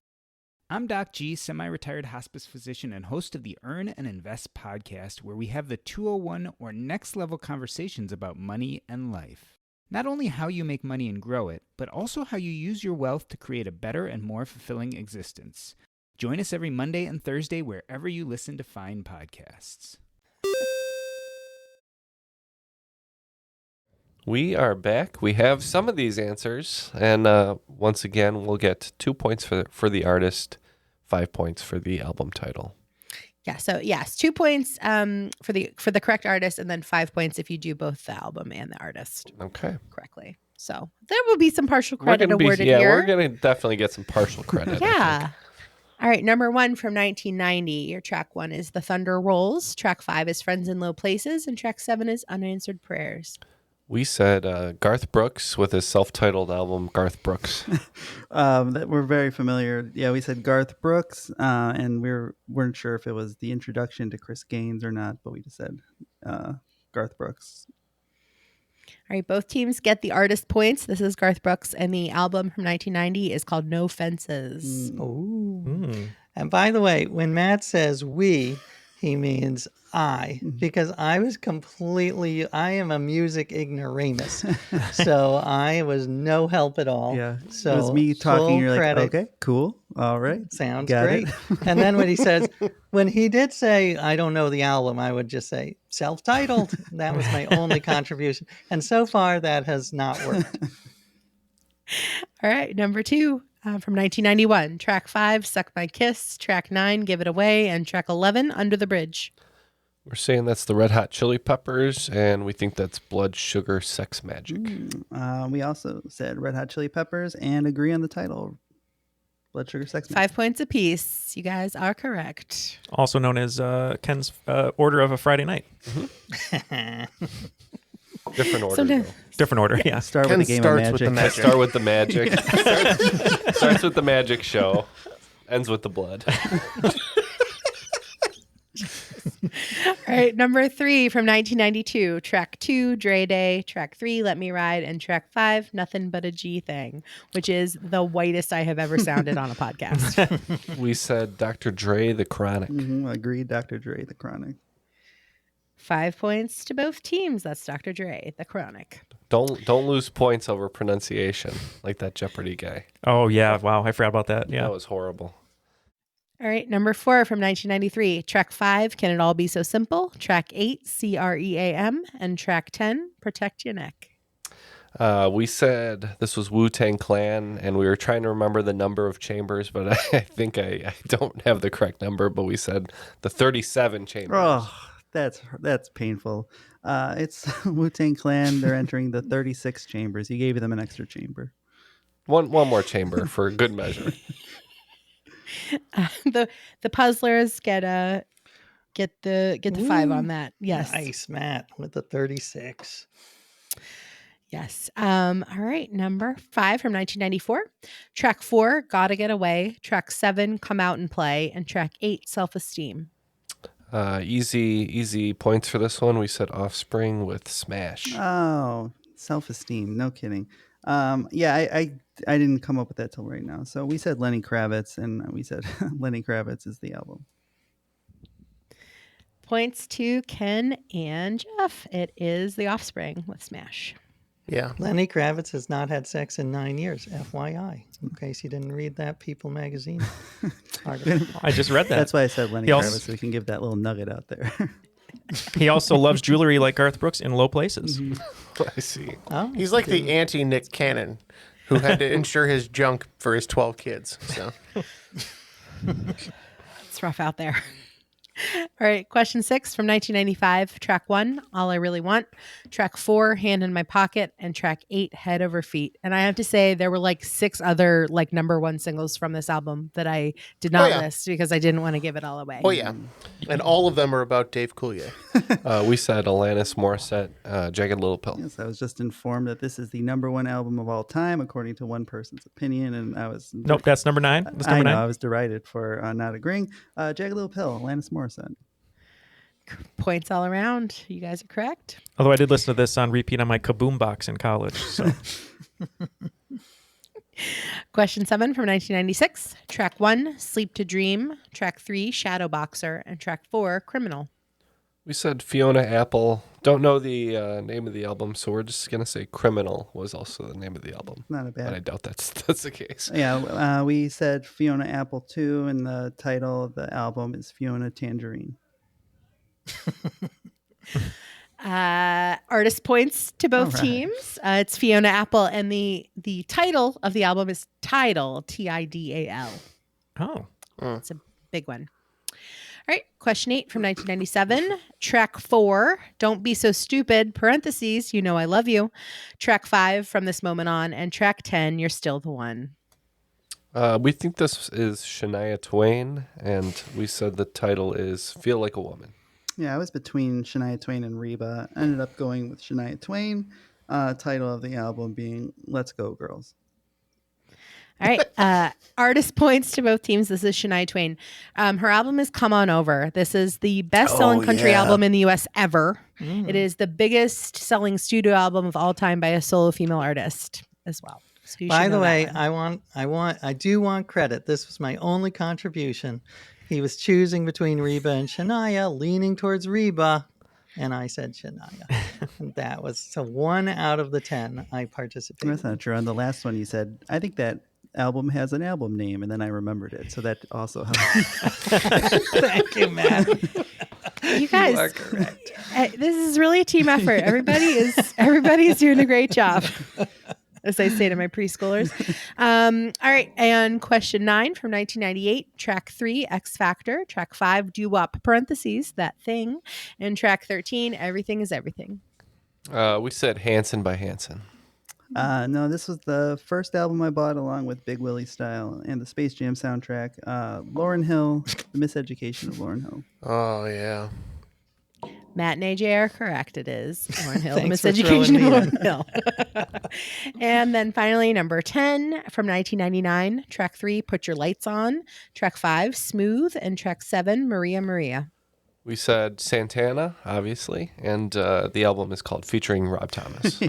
S12: I'm Doc G, semi-retired hospice physician and host of the Earn and Invest podcast, where we have the 201 or next level conversations about money and life. Not only how you make money and grow it, but also how you use your wealth to create a better and more fulfilling existence. Join us every Monday and Thursday wherever you listen to fine podcasts.
S6: We are back. We have some of these answers, and once again, we'll get 2 points for the artist, 5 points for the album title.
S9: Yeah. So yes, 2 points for the correct artist, and then 5 points if you do both the album and the artist.
S6: Okay.
S9: Correctly. So there will be some partial credit awarded here.
S6: Yeah, we're gonna definitely get some partial credit.
S9: Yeah. All right, number 1 from 1990. Your track 1 is The Thunder Rolls. Track 5 is Friends in Low Places, and track 7 is Unanswered Prayers.
S6: We said Garth Brooks with his self-titled album, Garth Brooks.
S8: That we're very familiar. Yeah, we said Garth Brooks, and weren't sure if it was the introduction to Chris Gaines or not, but we just said Garth Brooks.
S9: All right, both teams get the artist points. This is Garth Brooks, and the album from 1990 is called No Fences.
S10: And by the way, when Matt says we, he means I, because I am a music ignoramus. So I was no help at all.
S8: Yeah.
S10: So
S8: it was me talking. You're like,
S10: credit.
S8: okay, cool. All right.
S10: Sounds
S8: Got
S10: great.
S8: it.
S10: And then when he says, when he did say, I don't know the album, I would just say self-titled. That was my only contribution. And so far that has not worked.
S9: All right, number 2 from 1991. Track 5, Suck My Kiss. Track 9, Give It Away. And track 11, Under the Bridge.
S6: We're saying that's the Red Hot Chili Peppers, and we think that's Blood Sugar Sex Magic.
S8: We also said Red Hot Chili Peppers and agree on the title. Blood Sugar Sex Magic.
S9: 5 points apiece. You guys are correct.
S2: Also known as Ken's Order of a Friday Night.
S6: Different order.
S9: Sometimes-
S6: though.
S2: Different order, yeah.
S8: Start with the game of magic.
S6: Start with the magic. Starts with the magic show. Ends with the blood.
S9: All right, number 3 from 1992. Track 2, Dre Day. Track 3, Let Me Ride. And track 5, Nothing But a G Thing, which is the whitest I have ever sounded on a podcast.
S6: We said Dr. Dre, The Chronic.
S8: Agreed, Dr. Dre, The Chronic.
S9: 5 points to both teams. That's Dr. Dre, The Chronic.
S6: Don't lose points over pronunciation like that Jeopardy guy.
S2: Oh, yeah. Wow. I forgot about that. Yeah.
S6: That was horrible.
S9: All right, number 4 from 1993. Track 5, Can It All Be So Simple? Track 8, CREAM. And track 10, Protect Your Neck.
S6: We said this was Wu-Tang Clan, and we were trying to remember the number of chambers, but I think I don't have the correct number, but we said the 37 chambers.
S8: Oh, that's painful. It's Wu-Tang Clan. They're entering the 36 chambers. You gave them an extra chamber.
S6: One more chamber for good measure.
S9: The puzzlers get the 5 on that. Yes.
S10: Nice, Matt, with the 36.
S9: Yes. All right. Number 5 from 1994. Track 4, Gotta Get Away. Track 7, Come Out and Play. And track 8, Self-Esteem.
S6: Easy points for this one. We said Offspring with Smash.
S8: Oh, Self-Esteem. No kidding. Yeah, I didn't come up with that till right now. So we said Lenny Kravitz, and we said Lenny Kravitz is the album.
S9: Points to Ken and Jeff. It is The Offspring with Smash.
S7: Yeah.
S10: Lenny Kravitz has not had sex in 9 years, FYI, in case you didn't read that People magazine article.
S2: I just read that.
S8: That's why I said Lenny
S2: He also-
S8: Kravitz, so we can give that little nugget out there.
S2: He also loves jewelry like Garth Brooks in low places.
S6: I see.
S10: Oh,
S7: He's like the anti-Nick Cannon, who had to insure his junk for his 12 kids. So
S9: It's rough out there. All right. Question 6 from 1995. Track 1, All I Really Want. Track 4, Hand in My Pocket. And track 8, Head Over Feet. And I have to say, there were like 6 other like number 1 singles from this album that I did not list because I didn't want to give it all away.
S7: Oh, yeah. And all of them are about Dave Coulier.
S6: We said Alanis Morissette, Jagged Little Pill.
S8: Yes, I was just informed that this is the number 1 album of all time, according to one person's opinion, and I was
S2: Nope, that's number 9. That's
S8: I
S2: number
S8: know
S2: 9.
S8: I was derided for not agreeing. Jagged Little Pill, Alanis Morissette.
S9: Points all around. You guys are correct.
S2: Although I did listen to this on repeat on my Kaboom box in college. So
S9: Question 7 from 1996. Track 1, Sleep to Dream. Track 3, Shadow Boxer. And track 4, Criminal.
S6: We said Fiona Apple. Don't know the name of the album, so we're just going to say Criminal was also the name of the album.
S8: Not a bad.
S6: But I doubt that's the case.
S8: Yeah, we said Fiona Apple too, and the title of the album is Fiona Tangerine.
S9: Artist points to both
S8: All right.
S9: teams. It's Fiona Apple, and the title of the album is Tidal, Tidal.
S2: Oh.
S9: It's a big one. All right, question 8 from 1997. Track 4, Don't Be So Stupid, parentheses, You Know I Love You. Track 5, From This Moment On. And track 10, You're Still the One.
S6: We think this is Shania Twain, and we said the title is Feel Like a Woman.
S8: Yeah, I was between Shania Twain and Reba. I ended up going with Shania Twain. Title of the album being Let's Go Girls.
S9: All right. Artist points to both teams. This is Shania Twain. Her album is Come On Over. This is the best-selling country album in the U.S. ever. It is the biggest selling studio album of all time by a solo female artist as well. So you
S10: By
S9: should
S10: the
S9: know
S10: way,
S9: that one.
S10: I do want credit. This was my only contribution. He was choosing between Reba and Shania, leaning towards Reba, and I said Shania. And that was so 1 out of the 10 I participated.
S8: That's not true. On the last one, you said, I think that album has an album name, and then I remembered it, so that also helped.
S10: Thank you, Matt.
S9: You guys,
S10: You are correct.
S9: This is really a team effort. Everybody is doing a great job, as I say to my preschoolers. All right, and question 9 from 1998, track 3, X Factor, track 5, Doo Wop, parentheses, That Thing, and track 13, Everything is Everything.
S6: We said Hanson by Hanson.
S8: No, this was the first album I bought along with Big Willie Style and the Space Jam soundtrack. Lauryn Hill, The Miseducation of Lauryn Hill.
S7: Oh, yeah.
S9: Matt and AJ are correct. It is Lauryn Hill,
S10: Thanks for
S9: Miseducation of
S10: throwing me
S9: Lauryn Hill. And then finally, number 10 from 1999, track 3, Put Your Lights On, track 5, Smooth, and track 7, Maria Maria.
S6: We said Santana, obviously, and the album is called Featuring Rob Thomas.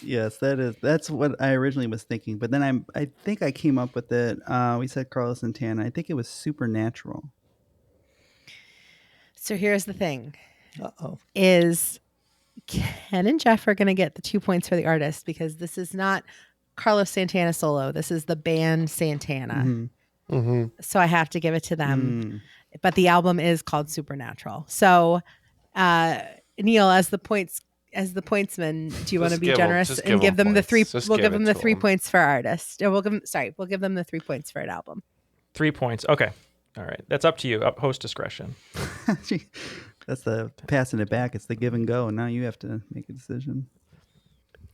S8: Yes, that's what I originally was thinking, but then I think I came up with it. We said Carlos Santana. I think it was Supernatural.
S9: So here's the thing.
S10: Uh-oh.
S9: Is Ken and Jeff are going to get the 2 points for the artist because this is not Carlos Santana solo. This is the band Santana.
S8: Mm-hmm.
S7: Mm-hmm.
S9: So I have to give it to them. But the album is called Supernatural. So Neil, as the pointsman, do you want to be generous and give them the 3? We'll give them the 3 points for artist. We'll give them the 3 points for an album.
S2: 3 points. Okay. All right. That's up to you. Host discretion.
S8: That's the passing it back. It's the give and go. And now you have to make a decision.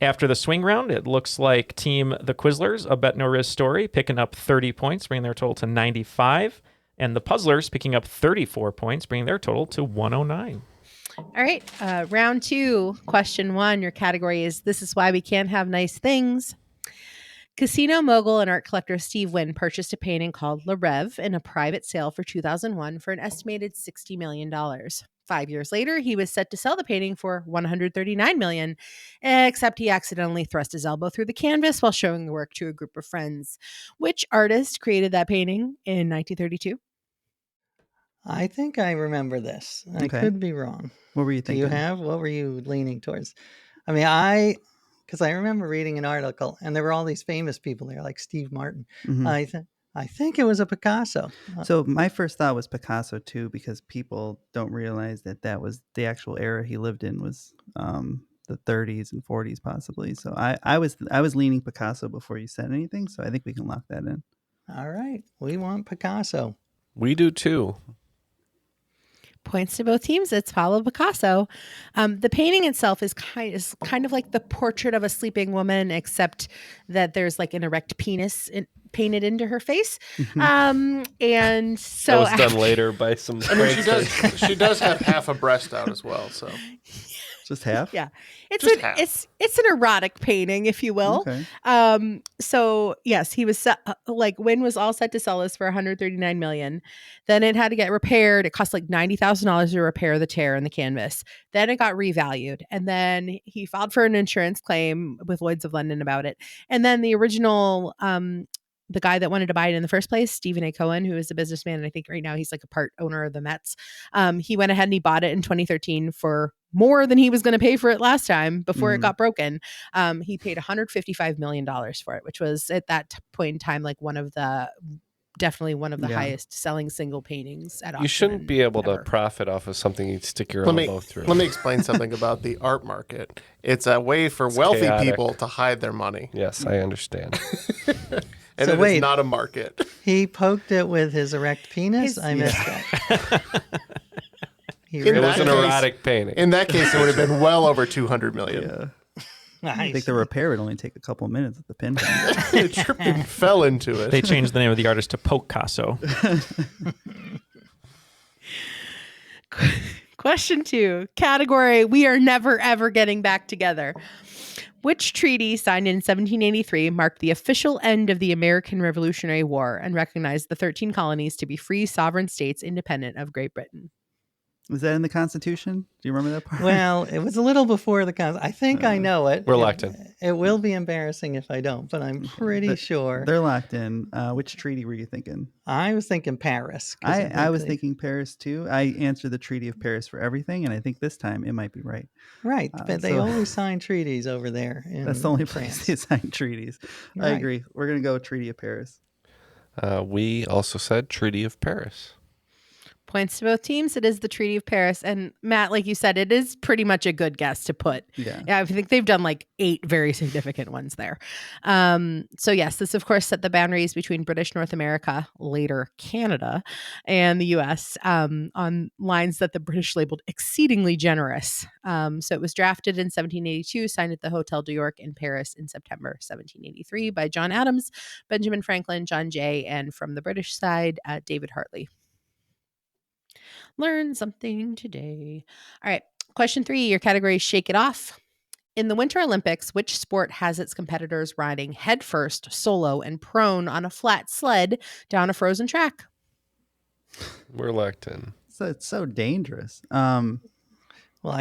S2: After the swing round, it looks like Team The Quizzlers, A Bet No Riz Story, picking up 30 points, bringing their total to 95. And the Puzzlers picking up 34 points, bringing their total to 109.
S9: All right. Round 2, question 1. Your category is This Is Why We Can't Have Nice Things. Casino mogul and art collector Steve Wynn purchased a painting called Le Rêve in a private sale for 2001 for an estimated $60 million. 5 years later, he was set to sell the painting for $139 million, except he accidentally thrust his elbow through the canvas while showing the work to a group of friends. Which artist created that painting in 1932?
S10: I think I remember this. I could be wrong.
S8: What were you thinking?
S10: What were you leaning towards? I mean, because I remember reading an article and there were all these famous people there, like Steve Martin.
S8: Mm-hmm.
S10: I think it was a Picasso.
S8: So my first thought was Picasso too, because people don't realize that was the actual era he lived in was the 30s and 40s possibly. So I was leaning Picasso before you said anything. So I think we can lock that in.
S10: All right, we want Picasso.
S6: We do too.
S9: Points to both teams. It's Pablo Picasso. The painting itself is kind of like the portrait of a sleeping woman, except that there's like an erect penis painted into her face. And so
S6: that was done later by some.
S7: I mean, she does have half a breast out as well. So
S8: just half.
S9: Yeah, it's an erotic painting, if you will.
S8: Okay.
S9: So yes, he was Wynn was all set to sell this for $139 million. Then it had to get repaired. It cost like $90,000 to repair the tear in the canvas. Then it got revalued, and then he filed for an insurance claim with Lloyd's of London about it. And then the original the guy that wanted to buy it in the first place, Stephen A. Cohen, who is a businessman, and I think right now he's like a part owner of the Mets. He went ahead and he bought it in 2013 for more than he was going to pay for it last time before it got broken. He paid $155 million for it, which was at that point in time like definitely one of the highest selling single paintings at auction.
S6: You shouldn't be able to profit off of something you stick your elbow through.
S7: Let me explain something about the art market. It's a way for wealthy
S6: chaotic.
S7: people to hide their money.
S6: Yes, I understand.
S7: And
S10: So
S7: it
S10: wait.
S7: is not a market.
S10: He poked it with his erect penis. I missed that.
S6: It was an erotic painting.
S7: In that case, it would have been well over $200 million.
S8: Yeah.
S10: Nice.
S8: I think the repair would only take a couple minutes at the pin.
S7: It tripped and fell into it.
S2: They changed the name of the artist to Picasso.
S9: Question 2, category, we are never, ever getting back together. Which treaty signed in 1783 marked the official end of the American Revolutionary War and recognized the 13 colonies to be free sovereign states independent of Great Britain?
S8: Was that in the Constitution? Do you remember that part?
S10: Well, it was a little before the I think I know it.
S6: We're locked in.
S10: It will be embarrassing if I don't, but I'm pretty sure.
S8: They're locked in. Which treaty were you thinking?
S10: I was thinking Paris.
S8: I was thinking Paris too. I answered the Treaty of Paris for everything, and I think this time it might be right.
S10: Right, but they always sign treaties over there.
S8: That's the only place they sign treaties. I agree. We're going to go with Treaty of Paris.
S6: We also said Treaty of Paris.
S9: Points to both teams. It is the Treaty of Paris. And Matt, like you said, it is pretty much a good guess to put.
S8: Yeah.
S9: I think they've done like 8 very significant ones there. So yes, this of course set the boundaries between British North America, later Canada, and the US on lines that the British labeled exceedingly generous. So it was drafted in 1782, signed at the Hotel du York in Paris in September 1783 by John Adams, Benjamin Franklin, John Jay, and from the British side, David Hartley. Learn something today. All right. Question 3, your category is Shake It Off. In the Winter Olympics, which sport has its competitors riding headfirst, solo, and prone on a flat sled down a frozen track?
S6: We're locked in.
S8: So it's so dangerous.
S10: Well,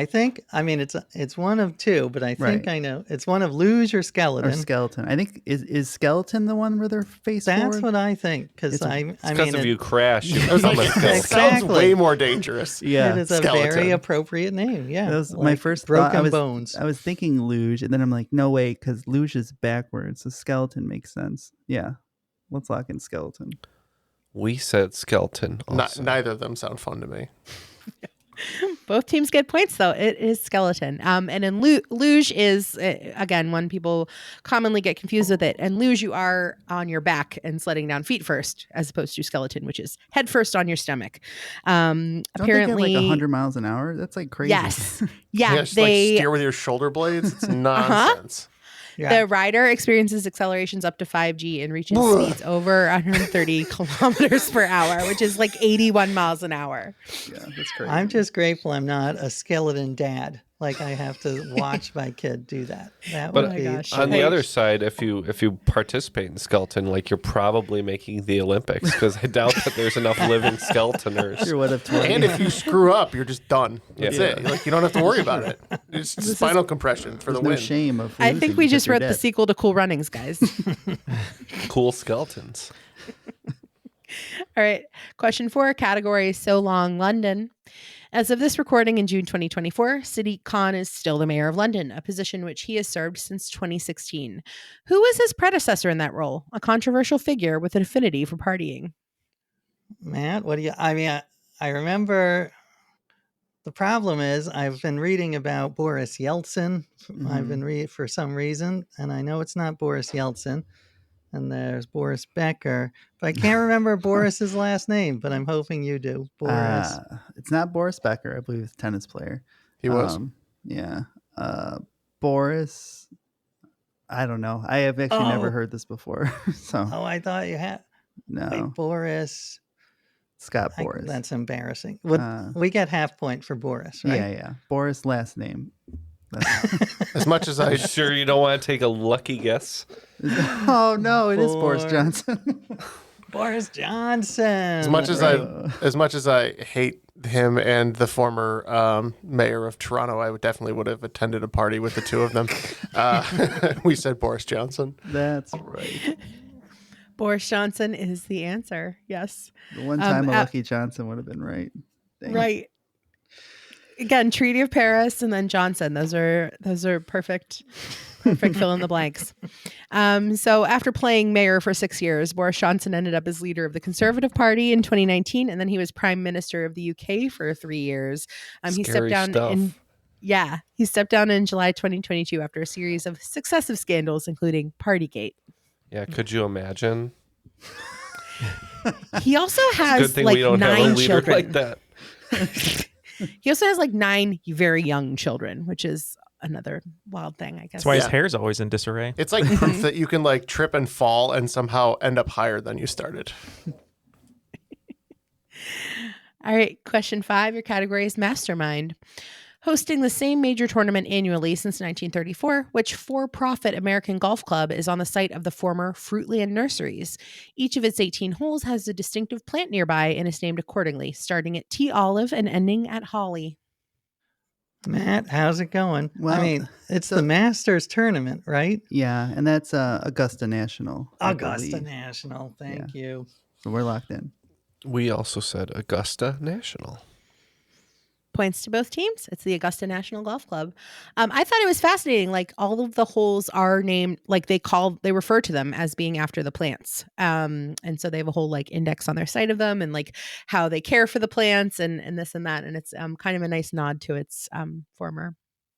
S10: I mean, it's one of 2, but I think I know. It's one of luge or skeleton.
S8: Or skeleton. I think, is skeleton the one where they're face
S10: That's
S8: forward?
S10: what I think, because
S6: because if you crash, you become a skeleton.
S7: It sounds way more dangerous.
S8: Yeah.
S10: It is a very appropriate name. Yeah.
S8: That was
S10: like
S8: my first
S10: broken
S8: thought.
S10: bones.
S8: I was thinking luge, and then I'm like, no way, because luge is backwards, so skeleton makes sense. Yeah. Let's lock in skeleton.
S6: We said skeleton.
S7: Neither of them sound fun to me.
S9: Both teams get points, though. It is skeleton. And in luge is, again, one people commonly get confused with it. And luge, you are on your back and sledding down feet first, as opposed to skeleton, which is head first on your stomach.
S8: Don't
S9: Apparently,
S8: they get like 100 miles an hour? That's like crazy.
S9: Yes. Yeah.
S7: Just like steer with your shoulder blades. It's nonsense.
S10: Yeah.
S9: The rider experiences accelerations up to 5G and reaches speeds over 130 kilometers per hour, which is like 81 miles an hour.
S8: Yeah, that's crazy.
S10: I'm just grateful I'm not a skeleton dad. Like I have to watch my kid do that. That would be
S6: on the other side, if you participate in skeleton, like you're probably making the Olympics, because I doubt that there's enough living skeletoners.
S8: Sure, what if 20?
S7: And if you screw up, you're just done. That's
S6: Yeah.
S7: it. Like you don't have to worry about it. It's spinal compression for the
S8: There's no
S7: win.
S8: shame of
S9: I think
S8: losing
S9: we
S8: because
S9: just
S8: you're
S9: wrote the
S8: dead.
S9: sequel to Cool Runnings, guys.
S6: Cool skeletons.
S9: All right. Question 4, category So Long London. As of this recording in June 2024, Sadiq Khan is still the mayor of London, a position which he has served since 2016. Who was his predecessor in that role? A controversial figure with an affinity for partying.
S10: Matt, what do you? I mean, I remember. The problem is, I've been reading about Boris Yeltsin. I've been reading for some reason, and I know it's not Boris Yeltsin. And there's Boris Becker, but I can't remember Boris's last name. But I'm hoping you do, Boris.
S8: It's not Boris Becker. I believe it's a tennis player.
S7: He was.
S8: Yeah. Boris. I don't know. I have actually never heard this before. So
S10: Oh, I thought you had.
S8: no,
S10: Wait, Boris.
S8: Scott Boris.
S10: That's embarrassing. We get half point for Boris, right?
S8: Yeah. Boris last name.
S7: As much as
S6: Are
S7: I
S6: you sure you don't want to take a lucky guess?
S8: Oh no, it is Boris Johnson.
S10: Boris Johnson.
S7: as much as I hate him and the former mayor of Toronto, I would have attended a party with the two of them. We said Boris Johnson.
S8: That's right.
S9: Boris Johnson is the answer. Yes.
S8: The one time a Lucky Johnson would have been right. Dang.
S9: Right. Again, Treaty of Paris and then Johnson. Those are perfect fill in the blanks. So after playing mayor for 6 years, Boris Johnson ended up as leader of the Conservative Party in 2019, and then he was Prime Minister of the UK for 3 years. He stepped down he stepped down in July 2022 after a series of successive scandals, including Partygate.
S6: Yeah, could you imagine?
S9: He also
S6: Good
S9: has
S6: thing
S9: like
S6: we don't
S9: 9
S6: have a leader
S9: children.
S6: like that.
S9: He also has like 9 very young children, which is another wild thing, I guess.
S2: That's why his hair's always in disarray.
S7: It's like proof that you can like trip and fall and somehow end up higher than you started.
S9: All right, question 5. Your category is Mastermind. Hosting the same major tournament annually since 1934, which for-profit American Golf Club is on the site of the former Fruitland Nurseries. Each of its 18 holes has a distinctive plant nearby and is named accordingly, starting at tea olive and ending at holly.
S10: Matt, how's it going?
S8: Well,
S10: I mean, it's the Masters tournament, right?
S8: Yeah, and that's Augusta National. I
S10: Augusta
S8: believe.
S10: National. Thank you.
S8: So we're locked in.
S6: We also said Augusta National.
S9: Points to both teams. It's the Augusta National Golf Club. I thought it was fascinating. Like all of the holes are named, like they refer to them as being after the plants. And so they have a whole like index on their site of them and like how they care for the plants and this and that. And it's kind of a nice nod to its former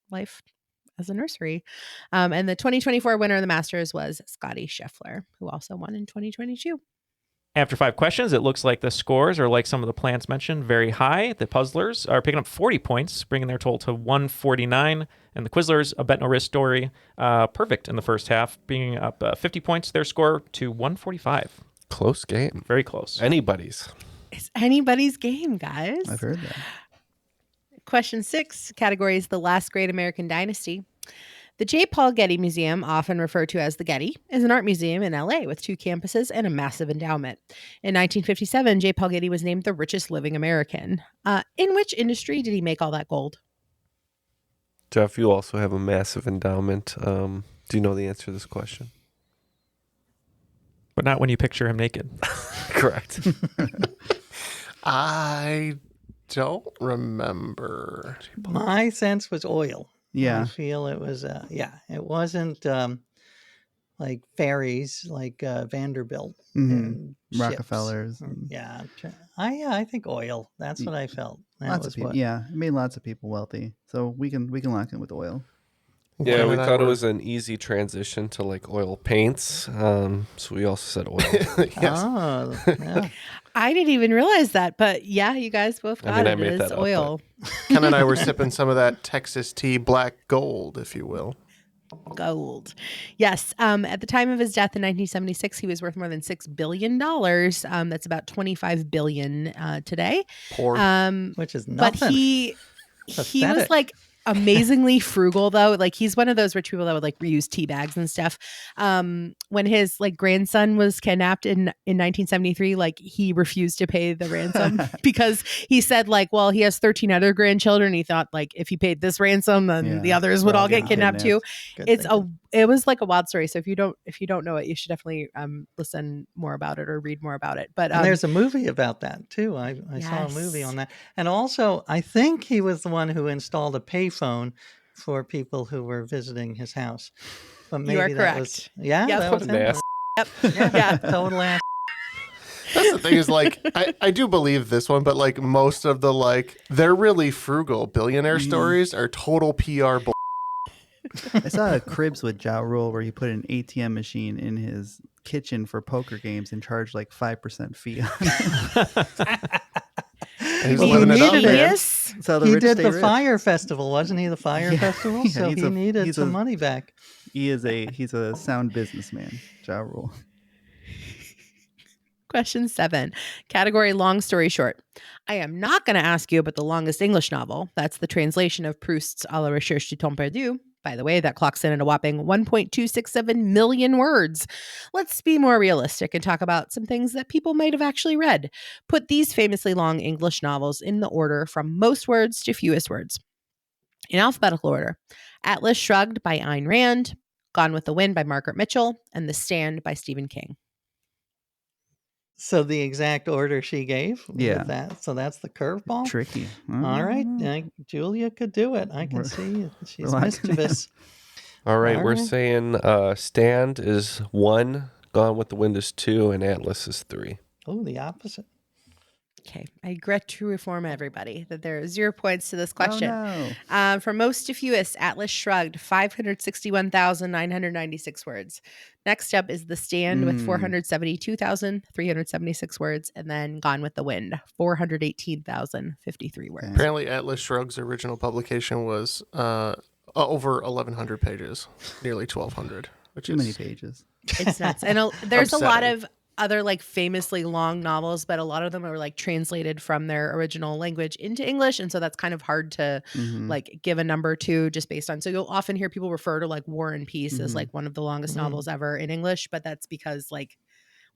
S9: life as a nursery. And the 2024 winner of the Masters was Scotty Scheffler, who also won in 2022.
S2: After 5 questions, it looks like the scores are like some of the plants mentioned, very high. The puzzlers are picking up 40 points, bringing their total to 149. And the Quizzlers, a bet no risk story, perfect in the first half, bringing up 50 points, their score to 145.
S6: Close game.
S2: Very close.
S6: Anybody's.
S9: It's anybody's game, guys.
S8: I've heard that.
S9: Question 6, category is the last great American dynasty. The J. Paul Getty Museum, often referred to as the Getty, is an art museum in LA with 2 campuses and a massive endowment. In 1957, J. Paul Getty was named the richest living American. In which industry did he make all that gold?
S6: Jeff, you also have a massive endowment. Do you know the answer to this question?
S2: But not when you picture him naked.
S6: Correct.
S7: I don't remember.
S10: My sense was oil.
S8: Yeah.
S10: I feel it was, it wasn't like ferries, like Vanderbilt. And ships.
S8: Rockefellers.
S10: Yeah. I think oil. That's what I felt. That
S8: Lots
S10: was
S8: of people.
S10: what.
S8: Yeah, it made lots of people wealthy. So we can lock in with oil.
S6: Yeah,
S7: Ken
S6: we
S7: and I
S6: thought it
S7: were-
S6: was an easy transition to like oil paints. So we also said oil.
S7: Yes.
S10: Oh, yeah.
S9: I didn't even realize that, but yeah, you guys both
S6: I
S9: got
S6: mean, I
S9: it.
S6: made
S9: It
S6: that
S9: is
S6: up,
S9: oil.
S7: Ken and I were sipping some of that Texas tea, black gold, if you will.
S9: Gold. Yes. At the time of his death in 1976, he was worth more than $6 billion. That's about $25 billion today.
S7: Poor.
S10: Which is
S9: But
S10: nothing.
S9: he was
S10: Pathetic.
S9: like amazingly frugal though. Like he's one of those rich people that would like reuse tea bags and stuff. When his like grandson was kidnapped in 1973, like he refused to pay the ransom because he said like, well, he has 13 other grandchildren. He thought like if he paid this ransom, then
S8: Yeah,
S9: the others would
S8: they're
S9: all
S8: all
S9: get
S8: getting
S9: kidnapped too.
S8: kidnapped.
S9: It was like a wild story. So if you don't know it, you should definitely listen more about it or read more about it. But
S10: And there's a movie about that too. I saw a movie
S9: Yes.
S10: on that. And also, I think he was the one who installed a payphone for people who were visiting his house. But maybe
S9: You are
S10: that was
S9: correct.
S10: yeah,
S9: Yep.
S10: that
S6: What
S10: was
S6: an
S10: him.
S6: ass.
S9: Yep. Yeah.
S10: Total ass.
S7: That's the thing is like I do believe this one, but like most of the like they're really frugal billionaire stories are total PR bull.
S8: I saw a Cribs with Ja Rule where he put an ATM machine in his kitchen for poker games and charged like 5% fee on it.
S7: And he's
S10: Well,
S7: living it up,
S10: needed
S7: man.
S9: Genius.
S8: That's how the
S10: He
S8: rich
S10: did
S8: stay
S10: the
S8: rich.
S10: fire festival, wasn't he? The fire
S8: Yeah,
S10: festival.
S8: yeah,
S10: So
S8: he's
S10: he
S8: a-
S10: needed
S8: he's
S10: some
S8: a-
S10: money back.
S8: He's a sound businessman, Ja Rule.
S9: Question 7, category long story short. I am not going to ask you about the longest English novel. That's the translation of Proust's A la recherche du temps perdu. By the way, that clocks in at a whopping 1.267 million words. Let's be more realistic and talk about some things that people might have actually read. Put these famously long English novels in the order from most words to fewest words. In alphabetical order, Atlas Shrugged by Ayn Rand, Gone with the Wind by Margaret Mitchell, and The Stand by Stephen King.
S10: So the exact order she gave. with
S8: Yeah.
S10: That. So that's the curveball.
S8: Tricky.
S10: All right.
S8: Mm.
S10: Julia could do it. I can
S8: We're-
S10: see she's
S8: locking
S10: mischievous.
S6: All right,
S10: All
S6: we're
S10: right.
S6: saying Stand is 1, Gone with the Wind is 2, and Atlas is 3.
S10: Oh, the opposite.
S9: Okay, I regret to inform everybody that there are 0 points to this
S8: Oh,
S9: question.
S8: no.
S9: For most to fewest, Atlas Shrugged, 561,996 words. Next up is The Stand with 472,376 words, and then Gone with the Wind, 418,053 words.
S7: Apparently, Atlas Shrugged's original publication was over 1,100 pages, nearly 1,200, which
S8: Too
S7: is
S8: many pages.
S9: It's nuts. And there's a lot of other like famously long novels, but a lot of them are like translated from their original language into English. And so that's kind of hard to like give a number to just based on. So you'll often hear people refer to like War and Peace as like one of the longest novels ever in English, but that's because like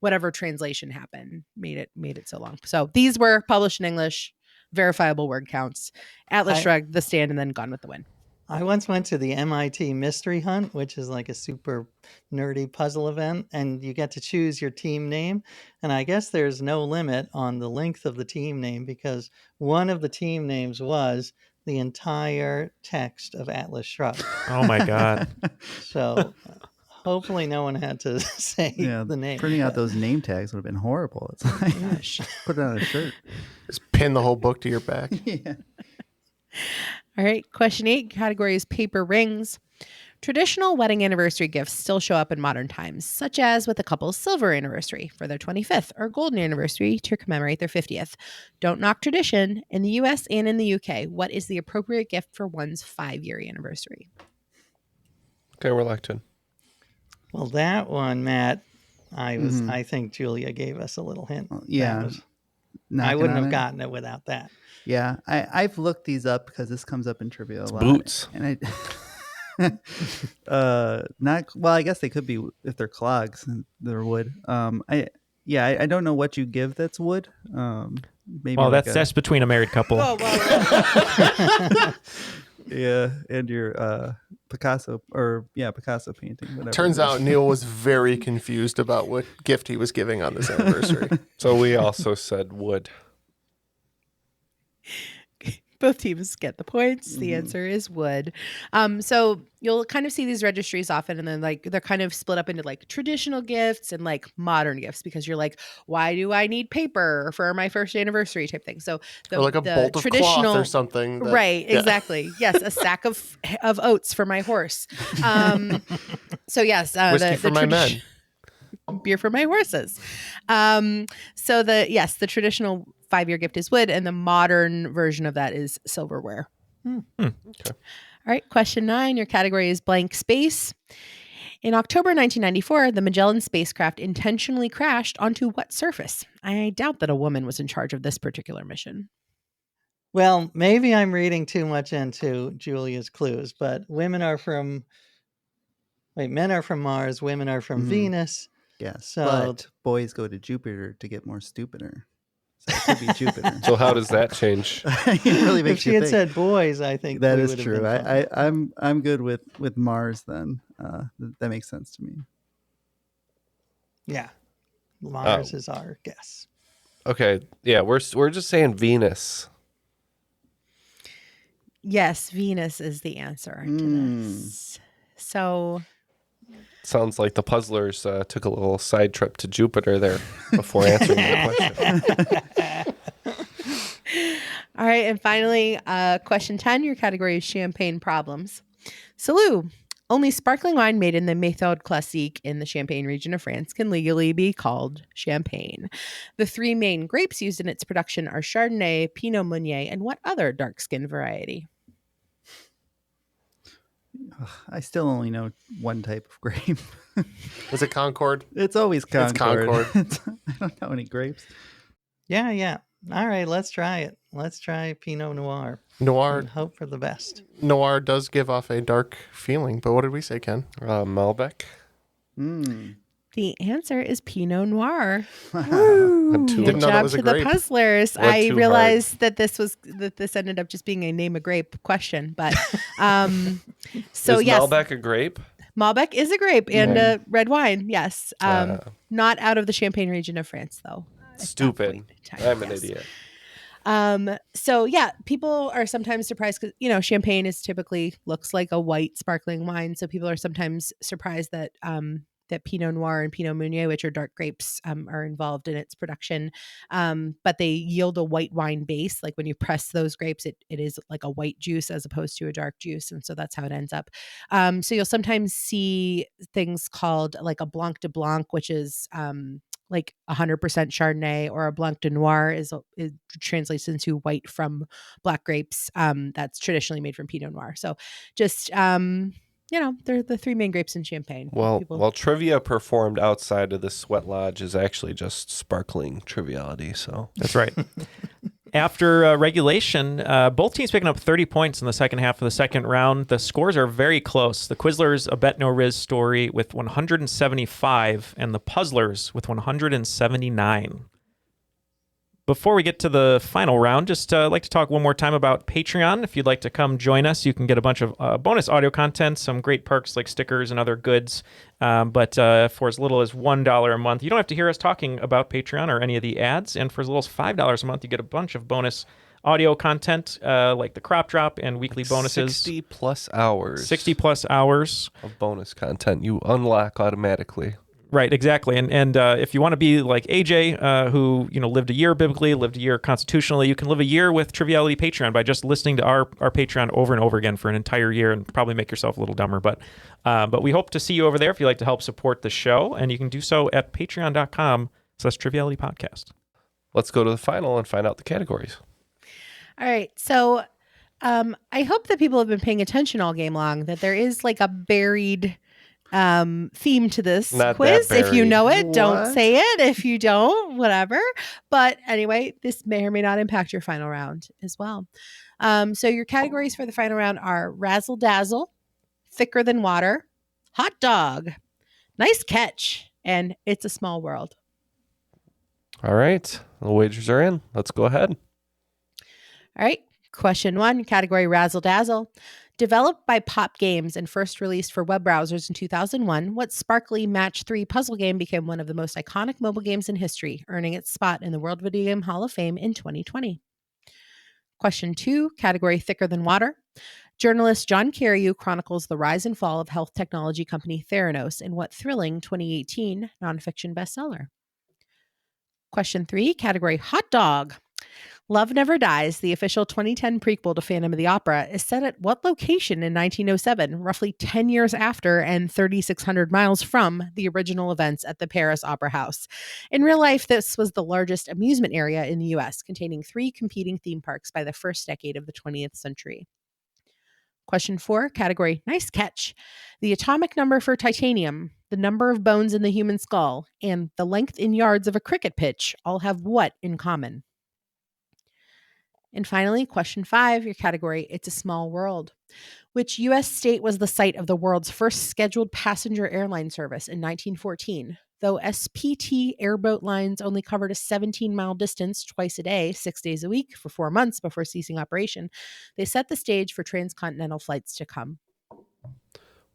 S9: whatever translation happened made it so long. So these were published in English, verifiable word counts, Atlas Shrugged, The Stand, and then Gone with the Wind.
S10: I once went to the MIT Mystery Hunt, which is like a super nerdy puzzle event, and you get to choose your team name. And I guess there's no limit on the length of the team name because one of the team names was the entire text of Atlas Shrugged.
S2: Oh my God.
S10: So hopefully no one had to say the name.
S8: Printing out those name tags would have been horrible. It's like, put it on a shirt.
S7: Just pin the whole book to your back.
S8: Yeah.
S9: All right. Question 8, category is paper rings. Traditional wedding anniversary gifts still show up in modern times, such as with a couple's silver anniversary for their 25th or golden anniversary to commemorate their 50th. Don't knock tradition. In the US and in the UK, what is the appropriate gift for one's 5-year anniversary?
S6: Okay, we're locked in.
S10: Well, that one, Matt, I think Julia gave us a little hint.
S8: Yeah.
S10: I wouldn't have gotten it without that.
S8: Yeah, I've looked these up because this comes up in trivia a lot.
S6: Boots.
S8: And I guess they could be if they're clogs and they're wood. I don't know what you give that's wood. Maybe
S2: well,
S8: like
S2: that's between a married couple.
S8: Yeah, and your Picasso painting. Whatever.
S7: Turns out Neil was very confused about what gift he was giving on this anniversary.
S6: So we also said wood.
S9: Both teams get the points. The answer is wood. So you'll kind of see these registries often, and then like they're kind of split up into like traditional gifts and like modern gifts because you're like, why do I need paper for my first anniversary type thing? So
S7: or like a bolt of cloth or something.
S9: Right, exactly. Yes, a sack of oats for my horse. So yes,
S7: whiskey for my men.
S9: Beer for my horses. So the traditional 5-year gift is wood, and the modern version of that is silverware.
S6: Okay.
S9: All right, question 9. Your category is blank space. In October 1994, the Magellan spacecraft intentionally crashed onto what surface? I doubt that a woman was in charge of this particular mission.
S10: Well, maybe I'm reading too much into Julia's clues, but men are from Mars, women are from Venus.
S8: Yeah,
S10: so
S8: but boys go to Jupiter to get more stupider. So it could be Jupiter.
S6: So how does that change?
S8: It really makes
S10: if she had said boys, I think
S8: that is true. I'm good with Mars then. That makes sense to me.
S10: Yeah, Mars is our guess.
S6: Okay, yeah, we're just saying Venus.
S9: Yes, Venus is the answer to this. So
S6: sounds like the puzzlers took a little side trip to Jupiter there before answering the question.
S9: All right, and finally, question 10. Your category is champagne problems. Salud. Only sparkling wine made in the Méthode Classique in the Champagne region of France can legally be called champagne. The 3 main grapes used in its production are Chardonnay, Pinot Meunier, and what other dark-skinned variety?
S8: I still only know one type of grape.
S7: Was it Concord?
S8: It's always Concord.
S7: It's Concord.
S8: I don't know any grapes.
S10: Yeah. All right, let's try it. Let's try Pinot Noir.
S7: Noir.
S10: And hope for the best.
S7: Noir does give off a dark feeling, but what did we say, Ken?
S6: Malbec.
S9: The answer is Pinot Noir.
S7: Good
S9: job to the puzzlers. I realized that this ended up just being a name a grape question, but so
S6: is
S9: yes,
S6: Malbec a grape?
S9: Malbec is a grape and a red wine. Yes, not out of the Champagne region of France, though.
S6: Stupid. I'm an idiot.
S9: So yeah, people are sometimes surprised because champagne is typically looks like a white sparkling wine. So people are sometimes surprised that that Pinot Noir and Pinot Meunier, which are dark grapes, are involved in its production. But they yield a white wine base. Like when you press those grapes, it is like a white juice as opposed to a dark juice. And so that's how it ends up. So you'll sometimes see things called like a Blanc de Blanc, which is like 100% Chardonnay, or a Blanc de Noir it translates into white from black grapes. That's traditionally made from Pinot Noir. So just they're the three main grapes in Champagne.
S6: Well, trivia performed outside of the Sweat Lodge is actually just sparkling triviality. So
S2: that's right. After regulation, both teams picking up 30 points in the second half of the second round. The scores are very close. The Quizzlers, a Bet No Riz story with 175, and the Puzzlers with 179. Before we get to the final round, just like to talk one more time about Patreon. If you'd like to come join us, you can get a bunch of bonus audio content, some great perks like stickers and other goods. But for as little as $1 a month, you don't have to hear us talking about Patreon or any of the ads. And for as little as $5 a month, you get a bunch of bonus audio content like the Crop Drop and weekly bonuses.
S6: 60 plus hours.
S2: 60 plus hours
S6: of bonus content you unlock automatically.
S2: Right, exactly. And if you want to be like AJ, who lived a year biblically, lived a year constitutionally, you can live a year with Triviality Patreon by just listening to our Patreon over and over again for an entire year and probably make yourself a little dumber. But we hope to see you over there if you'd like to help support the show. And you can do so at patreon.com/Triviality Podcast.
S6: Let's go to the final and find out the categories.
S9: All right. So I hope that people have been paying attention all game long, that there is like a buried theme to this quiz. If you know it, don't say it. If you don't, whatever. But anyway, this may or may not impact your final round as well. So your categories for the final round are Razzle Dazzle, Thicker Than Water, Hot Dog, Nice Catch, and It's a Small World.
S6: All right. The wagers are in. Let's go ahead.
S9: All right. Question 1, category Razzle Dazzle. Developed by Pop Games and first released for web browsers in 2001, what sparkly Match 3 puzzle game became one of the most iconic mobile games in history, earning its spot in the World Video Game Hall of Fame in 2020? Question 2, category Thicker Than Water. Journalist John Carreyrou chronicles the rise and fall of health technology company Theranos in what thrilling 2018 nonfiction bestseller? Question 3, category Hot Dog. Love Never Dies, the official 2010 prequel to Phantom of the Opera, is set at what location in 1907, roughly 10 years after and 3,600 miles from the original events at the Paris Opera House? In real life, this was the largest amusement area in the U.S., containing 3 competing theme parks by the first decade of the 20th century. Question 4, category Nice Catch. The atomic number for titanium, the number of bones in the human skull, and the length in yards of a cricket pitch all have what in common? And finally, question 5, your category, It's a Small World. Which U.S. state was the site of the world's first scheduled passenger airline service in 1914? Though SPT airboat lines only covered a 17-mile distance twice a day, 6 days a week, for 4 months before ceasing operation, they set the stage for transcontinental flights to come.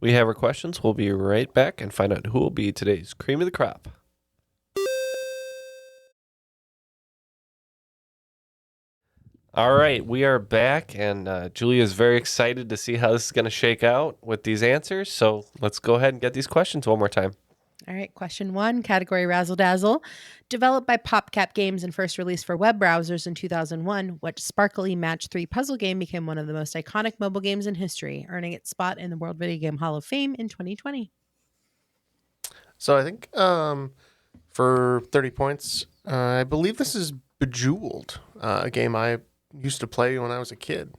S6: We have our questions. We'll be right back and find out who will be today's cream of the crop. All right, we are back, and Julia is very excited to see how this is going to shake out with these answers. So let's go ahead and get these questions one more time.
S9: All right, question 1, category Razzle Dazzle. Developed by PopCap Games and first released for web browsers in 2001, what sparkly Match 3 puzzle game became one of the most iconic mobile games in history, earning its spot in the World Video Game Hall of Fame in 2020?
S7: So I think for 30 points, I believe this is Bejeweled, a game I used to play when I was a kid.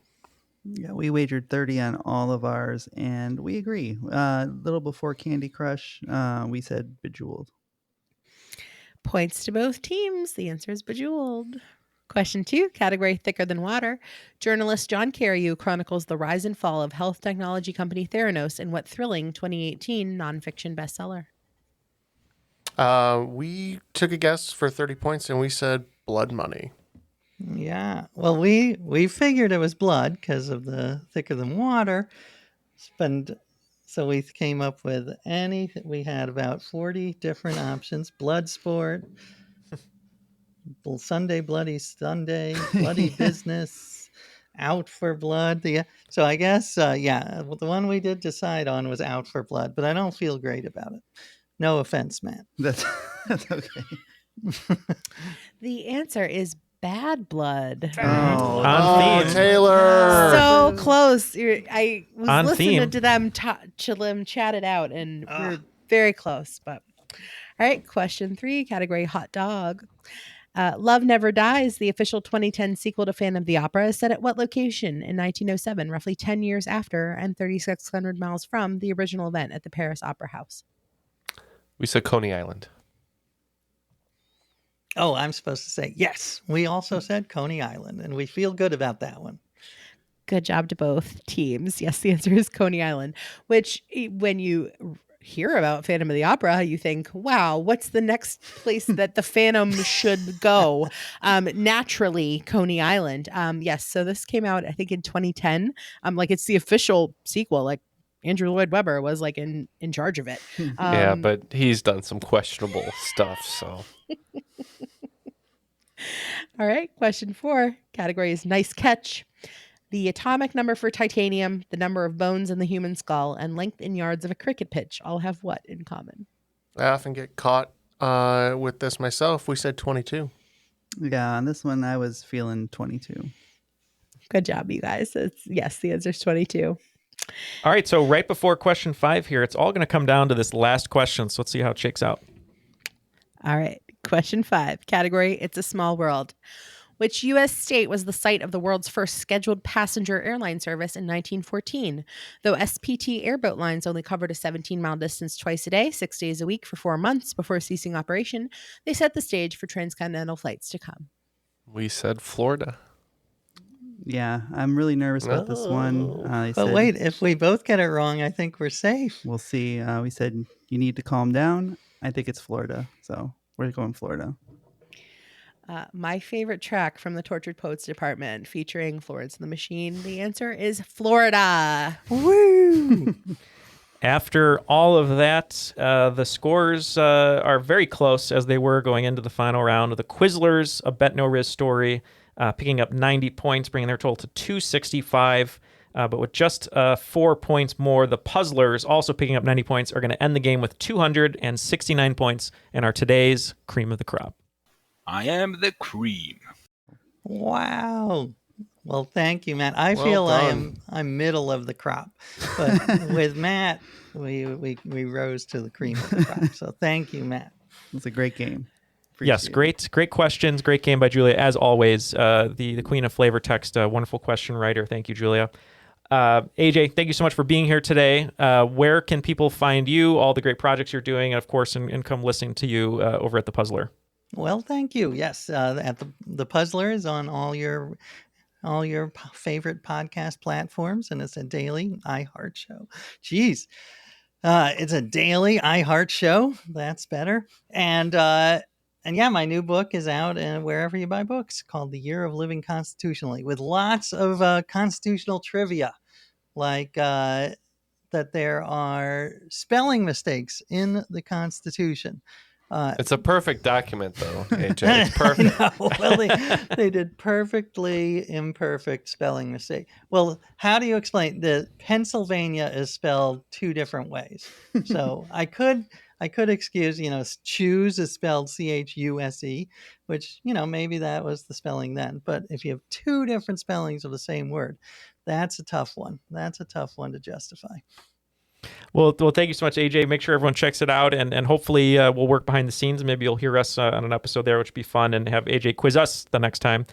S8: Yeah, we wagered 30 on all of ours, and we agree. A little before Candy Crush, we said Bejeweled.
S9: Points to both teams. The answer is Bejeweled. Question 2, category Thicker Than Water. Journalist John Carreyrou chronicles the rise and fall of health technology company Theranos in what thrilling 2018 nonfiction bestseller?
S7: We took a guess for 30 points, and we said Blood Money.
S10: Yeah. Well, we figured it was blood because of the Thicker Than Water. So we came up with we had about 40 different options. Bloodsport, Sunday Bloody Sunday, Bloody Business, Out for Blood. So I guess, the one we did decide on was Out for Blood, but I don't feel great about it. No offense, Matt.
S8: That's okay.
S9: The answer is Bad Blood.
S2: On theme.
S7: Taylor.
S9: So close. I was
S2: On
S9: listening
S2: theme.
S9: to them chat it out, and we're very close. But all right, question 3, category Hot Dog. Love Never Dies, the official 2010 sequel to Phantom of the Opera, is set at what location in 1907, roughly 10 years after and 3,600 miles from the original event at the Paris Opera House?
S6: We said Coney Island.
S10: Oh, I'm supposed to say yes. We also said Coney Island, and we feel good about that one.
S9: Good job to both teams. Yes, the answer is Coney Island, which when you hear about Phantom of the Opera, you think, wow, what's the next place that the Phantom should go? Naturally, Coney Island. Yes, so this came out, I think, in 2010. Like, it's the official sequel. Like, Andrew Lloyd Webber was like in charge of it.
S6: Yeah, but he's done some questionable stuff, so.
S9: All right, question 4. Category is nice catch. The atomic number for titanium, the number of bones in the human skull, and length in yards of a cricket pitch all have what in common?
S7: I often get caught with this myself. We said 22.
S8: Yeah, on this one, I was feeling 22.
S9: Good job, you guys. Yes, the answer is 22.
S2: All right, so right before question 5 here, it's all going to come down to this last question. So let's see how it shakes out.
S9: All right, question 5. Category, it's a small world. Which U.S. state was the site of the world's first scheduled passenger airline service in 1914? Though SPT airboat lines only covered a 17-mile distance twice a day, 6 days a week for 4 months before ceasing operation, they set the stage for transcontinental flights to come.
S6: We said Florida.
S8: Yeah, I'm really nervous about this one.
S10: But wait, if we both get it wrong, I think we're safe.
S8: We'll see. We said you need to calm down. I think it's Florida, so we're going Florida.
S9: My favorite track from the Tortured Poets Department featuring Florence and the Machine. The answer is Florida.
S10: Woo!
S2: After all of that, the scores are very close as they were going into the final round. The Quizzlers, a Bet No Riz story, picking up 90 points, bringing their total to 265. But with just 4 points more, the Puzzlers, also picking up 90 points, are going to end the game with 269 points and are today's cream of the crop.
S11: I am the cream.
S10: Wow. Well, thank you, Matt. I
S7: Well
S10: feel
S7: done.
S10: I'm middle of the crop, but with Matt, we rose to the cream of the crop. So thank you, Matt.
S8: It's a great game.
S2: Yes, great questions. Great game by Julia, as always. The queen of flavor text, wonderful question writer. Thank you, Julia. AJ, thank you so much for being here today. Where can people find you, all the great projects you're doing, and of course, and come listening to you over at The Puzzler?
S10: Well, thank you. Yes, at the Puzzler is on all your favorite podcast platforms, and it's a daily iHeart show. Jeez, it's a daily iHeart show. That's better. And yeah, my new book is out wherever you buy books, called The Year of Living Constitutionally, with lots of constitutional trivia, like that there are spelling mistakes in the Constitution.
S6: It's a perfect document, though, AJ. It's perfect.
S10: Well, they did perfectly imperfect spelling mistake. Well, how do you explain that Pennsylvania is spelled 2 different ways? So I could excuse, choose is spelled CHUSE, which, maybe that was the spelling then. But if you have 2 different spellings of the same word, that's a tough one. That's a tough one to justify.
S2: Well, thank you so much, AJ. Make sure everyone checks it out, and hopefully we'll work behind the scenes. Maybe you'll hear us on an episode there, which would be fun, and have AJ quiz us the next time.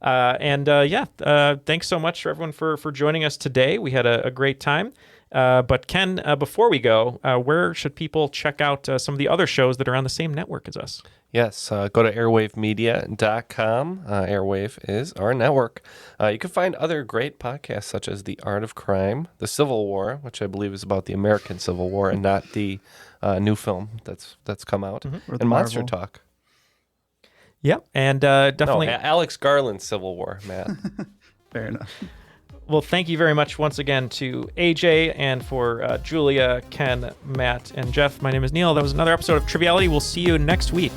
S2: Thanks so much, everyone, for joining us today. We had a great time. But Ken, before we go, where should people check out some of the other shows that are on the same network as us?
S6: Yes, go to airwavemedia.com. Airwave is our network. You can find other great podcasts such as The Art of Crime, The Civil War, which I believe is about the American Civil War and not the new film that's come out, and Monster
S8: Marvel.
S6: Talk.
S2: Yeah, and definitely
S6: Alex Garland's Civil War, Matt.
S8: Fair enough.
S2: Well, thank you very much once again to AJ, and for Julia, Ken, Matt, and Jeff. My name is Neil. That was another episode of Triviality. We'll see you next week.